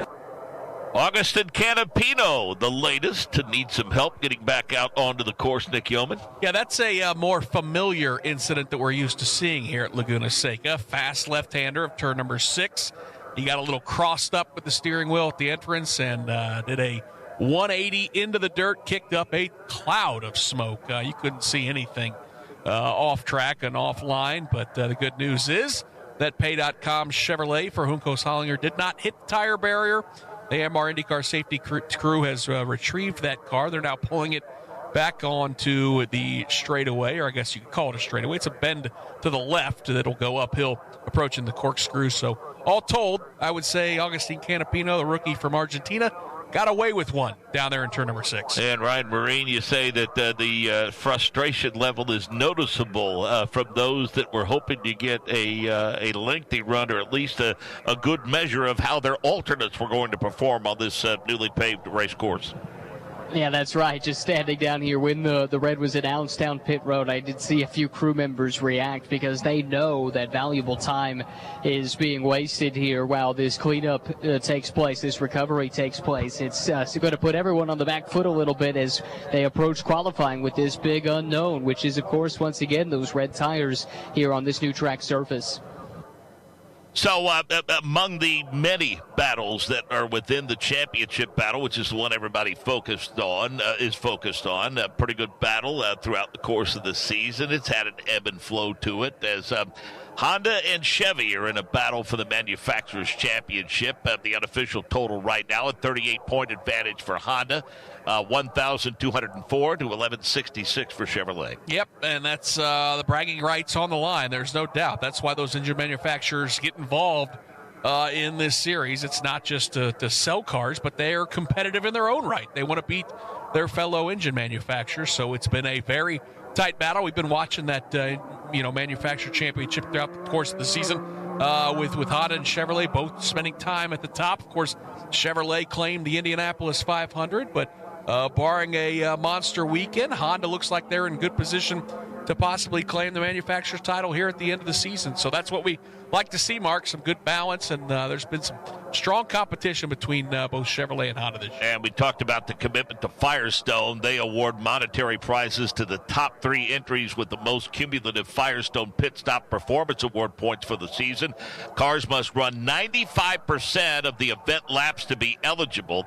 Augustin Canapino, the latest to need some help getting back out onto the course, Nick Yeoman. Yeah, that's a more familiar incident that we're used to seeing here at Laguna Seca. Fast left-hander of turn number 6. He got a little crossed up with the steering wheel at the entrance and did a 180 into the dirt, kicked up a cloud of smoke. You couldn't see anything off track and offline, but the good news is that Pay.com Chevrolet for Juncos Hollinger did not hit the tire barrier. The AMR IndyCar safety crew has retrieved that car. They're now pulling it back onto the straightaway, or I guess you could call it a straightaway. It's a bend to the left that'll go uphill approaching the corkscrew. So all told, I would say Augustin Canapino, the rookie from Argentina, got away with one down there in turn number 6. And Ryan Marine, you say that the frustration level is noticeable from those that were hoping to get a lengthy run, or at least a good measure of how their alternates were going to perform on this newly paved race course. Yeah, that's right. Just standing down here when the red was announced down pit road, I did see a few crew members react because they know that valuable time is being wasted here while this cleanup takes place, this recovery takes place. It's going to put everyone on the back foot a little bit as they approach qualifying with this big unknown, which is, of course, once again, those red tires here on this new track surface. So among the many battles that are within the championship battle, which is the one everybody is focused on, a pretty good battle throughout the course of the season. It's had an ebb and flow to it as Honda and Chevy are in a battle for the Manufacturers' Championship. The unofficial total right now, a 38-point advantage for Honda, 1,204 to 1,166 for Chevrolet. Yep, and that's the bragging rights on the line. There's no doubt. That's why those engine manufacturers get involved in this series. It's not just to sell cars, but they are competitive in their own right. They want to beat their fellow engine manufacturers, so it's been a very tight battle. We've been watching that manufacturer championship throughout the course of the season with Honda and Chevrolet both spending time at the top. Of course, Chevrolet claimed the Indianapolis 500, but barring a monster weekend, Honda looks like they're in good position to possibly claim the manufacturer's title here at the end of the season. So that's what we like to see, Mark, some good balance, and there's been some strong competition between both Chevrolet and Honda this year. And we talked about the commitment to Firestone. They award monetary prizes to the top 3 entries with the most cumulative Firestone Pit Stop Performance Award points for the season. Cars must run 95% of the event laps to be eligible.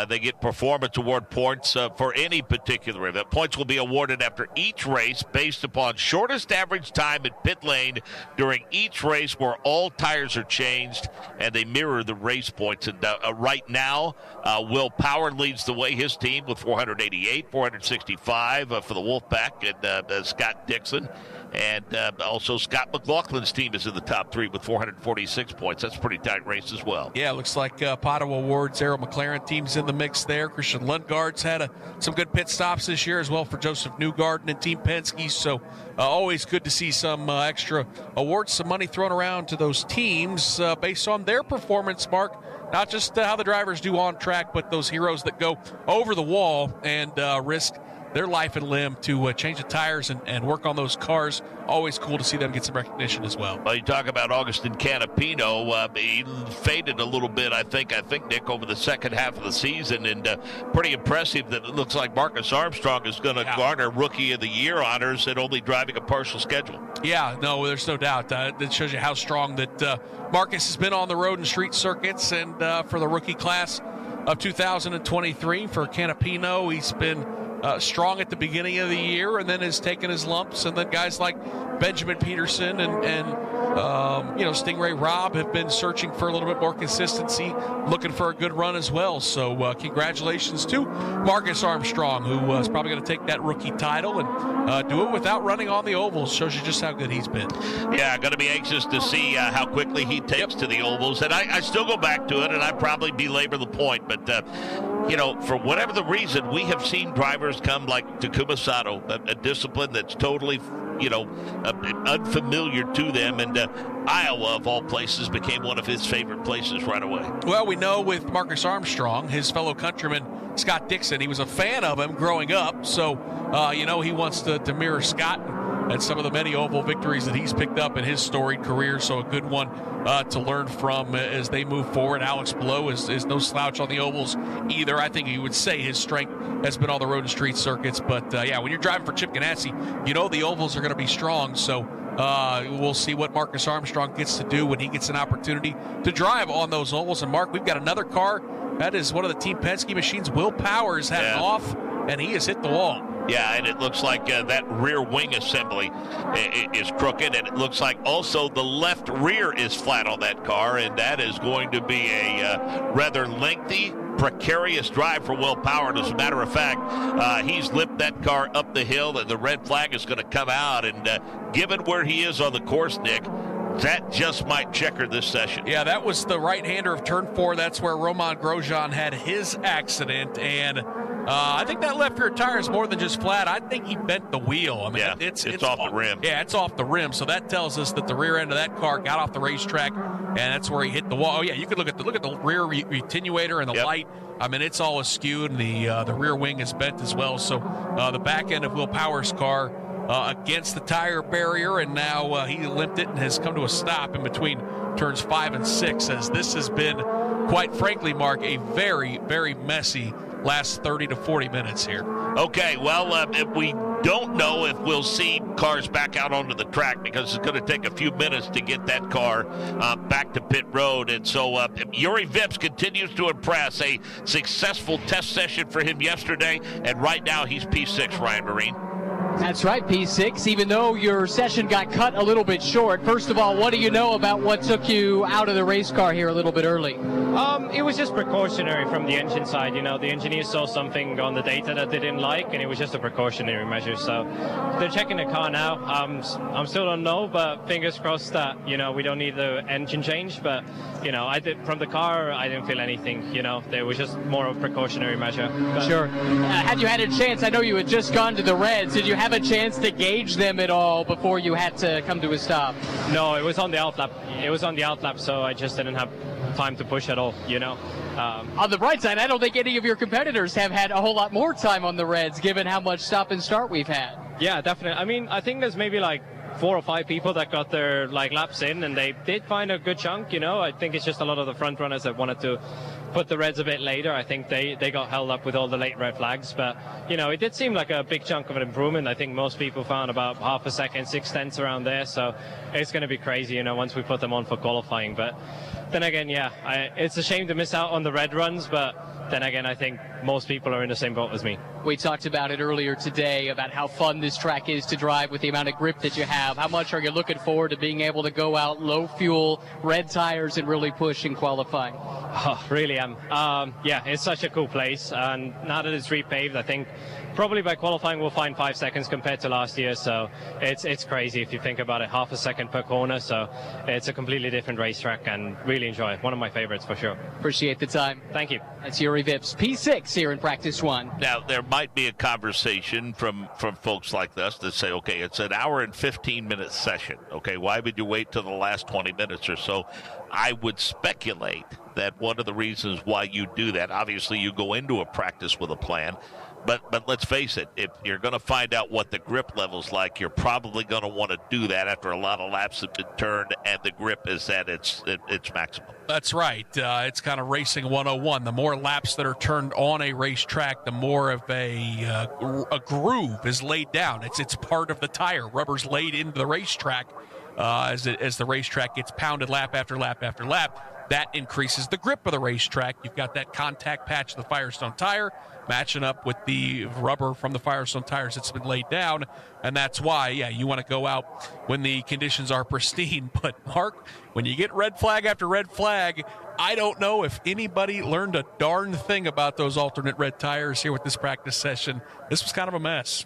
They get performance award points for any particular event. Points will be awarded after each race based upon shortest average time at pit lane during each race where all tires are changed, and they mirror the race points. And right now, Will Power leads the way, his team, with 488, 465 for the Wolfpack, and Scott Dixon. And also Scott McLaughlin's team is in the top 3 with 446 points. That's a pretty tight race as well. Yeah, it looks like Pato Awards, Arrow McLaren team's in the mix there. Christian Lundgaard's had some good pit stops this year as well for Joseph Newgarden and Team Penske. So always good to see some extra awards, some money thrown around to those teams based on their performance, Mark. Not just how the drivers do on track, but those heroes that go over the wall and risk their life and limb to change the tires and work on those cars. Always cool to see them get some recognition as well. Well, you talk about Augustin Canapino. He faded a little bit, I think, Nick, over the second half of the season, and pretty impressive that it looks like Marcus Armstrong is going to garner Rookie of the Year honors and only driving a partial schedule. Yeah, no, there's no doubt. That shows you how strong that Marcus has been on the road and street circuits, and for the rookie class of 2023 for Canapino, he's been strong at the beginning of the year and then has taken his lumps. And then guys like Benjamin Peterson and Stingray Robb have been searching for a little bit more consistency, looking for a good run as well. So congratulations to Marcus Armstrong, who is probably going to take that rookie title and do it without running on the ovals. Shows you just how good he's been. Yeah, going to be anxious to see how quickly he takes to the ovals. And I still go back to it, and I probably belabor the point, but for whatever the reason, we have seen drivers come like Takuma Sato, a discipline that's totally, unfamiliar to them, and Iowa, of all places, became one of his favorite places right away. Well, we know with Marcus Armstrong, his fellow countryman Scott Dixon, he was a fan of him growing up, so, he wants to mirror Scott and some of the many oval victories that he's picked up in his storied career, so a good one to learn from as they move forward. Alex Blow is no slouch on the ovals either. I think he would say his strength has been on the road and street circuits, but when you're driving for Chip Ganassi, the ovals are going to be strong, so we'll see what Marcus Armstrong gets to do when he gets an opportunity to drive on those ovals. And Mark, we've got another car. That is one of the Team Penske machines. Will Powers had it off, and he has hit the wall. Yeah, and it looks like that rear wing assembly is crooked, and it looks like also the left rear is flat on that car, and that is going to be a rather lengthy, precarious drive for Will Power. And as a matter of fact, he's lipped that car up the hill, and the red flag is going to come out. And given where he is on the course, Nick, that just might checker this session. Yeah, that was the right-hander of Turn 4. That's where Roman Grosjean had his accident, and I think that left rear tire is more than just flat. I think he bent the wheel. I mean, it's off the rim. Yeah, it's off the rim. So that tells us that the rear end of that car got off the racetrack and that's where he hit the wall. Oh yeah, you could look at the rear attenuator and the light. I mean, it's all askew, and the rear wing is bent as well. So the back end of Will Power's car against the tire barrier, and now he limped it and has come to a stop in between turns 5 and 6, as this has been, quite frankly, Mark, a very, very messy last 30 to 40 minutes here. Okay, well, we don't know if we'll see cars back out onto the track, because it's going to take a few minutes to get that car back to pit road. And so Yuri Vips continues to impress. A successful test session for him yesterday, and right now he's P6, Ryan Marine. That's right, P6, even though your session got cut a little bit short. First of all, what do you know about what took you out of the race car here a little bit early? It was just precautionary from the engine side. You know, the engineers saw something on the data that they didn't like, and it was just a precautionary measure. So they're checking the car now. I'm still don't know, but fingers crossed that, you know, we don't need the engine change. But, you know, from the car, I didn't feel anything. You know, there was just more of a precautionary measure. But, sure. Had you had a chance, I know you had just gone to the Reds, did you have a chance to gauge them at all before you had to come to a stop? No, it was on the outlap. So I just didn't have time to push at all, you know. On the bright side, I don't think any of your competitors have had a whole lot more time on the Reds, given how much stop and start we've had. Yeah, definitely. I mean, I think there's maybe like 4 or 5 people that got their laps in, and they did find a good chunk, you know. I think it's just a lot of the front runners that wanted to put the Reds a bit later. I think they got held up with all the late red flags, but, you know, it did seem like a big chunk of an improvement. I think most people found about half a second, 6/10 around there, so it's going to be crazy, you know, once we put them on for qualifying. But then again, yeah, it's a shame to miss out on the red runs, but then again, I think most people are in the same boat as me. We talked about it earlier today, about how fun this track is to drive with the amount of grip that you have. How much are you looking forward to being able to go out low fuel, red tires, and really push in qualifying? Oh, really am. Yeah, it's such a cool place, and now that it's repaved, I think probably by qualifying we'll find 5 seconds compared to last year, so it's crazy if you think about it, half a second per corner, so it's a completely different racetrack, and really enjoy it. One of my favorites for sure. Appreciate the time. Thank you. That's Yuri Vips, P6 here in practice 1. Now, there might be a conversation from folks like this that say, okay, it's an hour and 15-minute session. Okay, why would you wait till the last 20 minutes or so? I would speculate that one of the reasons why you do that, obviously you go into a practice with a plan, but let's face it, if you're going to find out what the grip level's like, you're probably going to want to do that after a lot of laps have been turned and the grip is at its maximum. That's right. It's kind of racing 101. The more laps that are turned on a racetrack, the more of a groove is laid down. It's part of the tire. Rubber's laid into the racetrack as the racetrack gets pounded lap after lap after lap. That increases the grip of the racetrack. You've got that contact patch of the Firestone tire matching up with the rubber from the Firestone tires that's been laid down, and that's why, yeah, you want to go out when the conditions are pristine. But, Mark, when you get red flag after red flag, I don't know if anybody learned a darn thing about those alternate red tires here with this practice session. This was kind of a mess.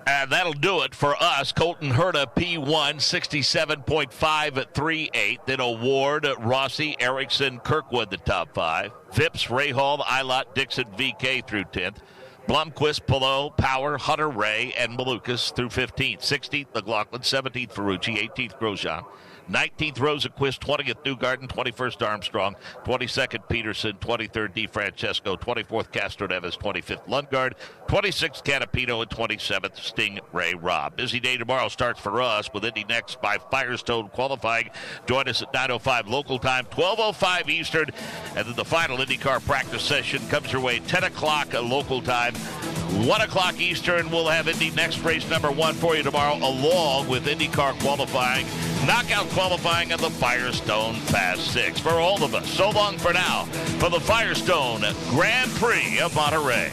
And that'll do it for us. Colton Herta, P1, 67.5 at 3.8. Then Award, Rossi, Erickson, Kirkwood, the top 5. Vips, Rahal, Eilert, Dixon, VK through 10th. Blomqvist, Pillow, Power, Hunter, Ray, and Malukas through 15th. 16th, McLaughlin. 17th, Ferrucci. 18th, Grosjean. 19th, Rosenquist. 20th, Newgarden. 21st, Armstrong. 22nd, Peterson. 23rd, DeFrancesco. 24th, Castroneves. 25th, Lundgaard. 26th, Canapino. And 27th, Stingray Robb. Busy day tomorrow starts for us with Indy Next by Firestone qualifying. Join us at 9:05 local time, 12:05 Eastern. And then the final IndyCar practice session comes your way 10 o'clock local time. 1 o'clock Eastern, we'll have Indy Next race number 1 for you tomorrow, along with IndyCar qualifying, knockout qualifying, and the Firestone Fast 6. For all of us, so long for now, for the Firestone Grand Prix of Monterey.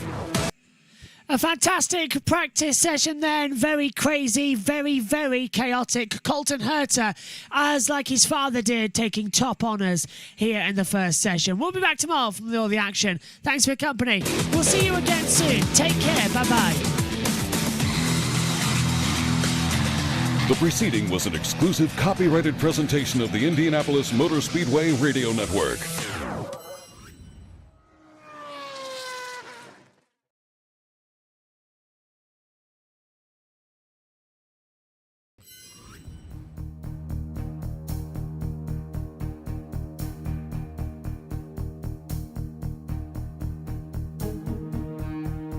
A fantastic practice session then. Very crazy, very, very chaotic. Colton Herta, as like his father did, taking top honours here in the first session. We'll be back tomorrow from all the action. Thanks for your company. We'll see you again soon. Take care. Bye-bye. The preceding was an exclusive copyrighted presentation of the Indianapolis Motor Speedway Radio Network.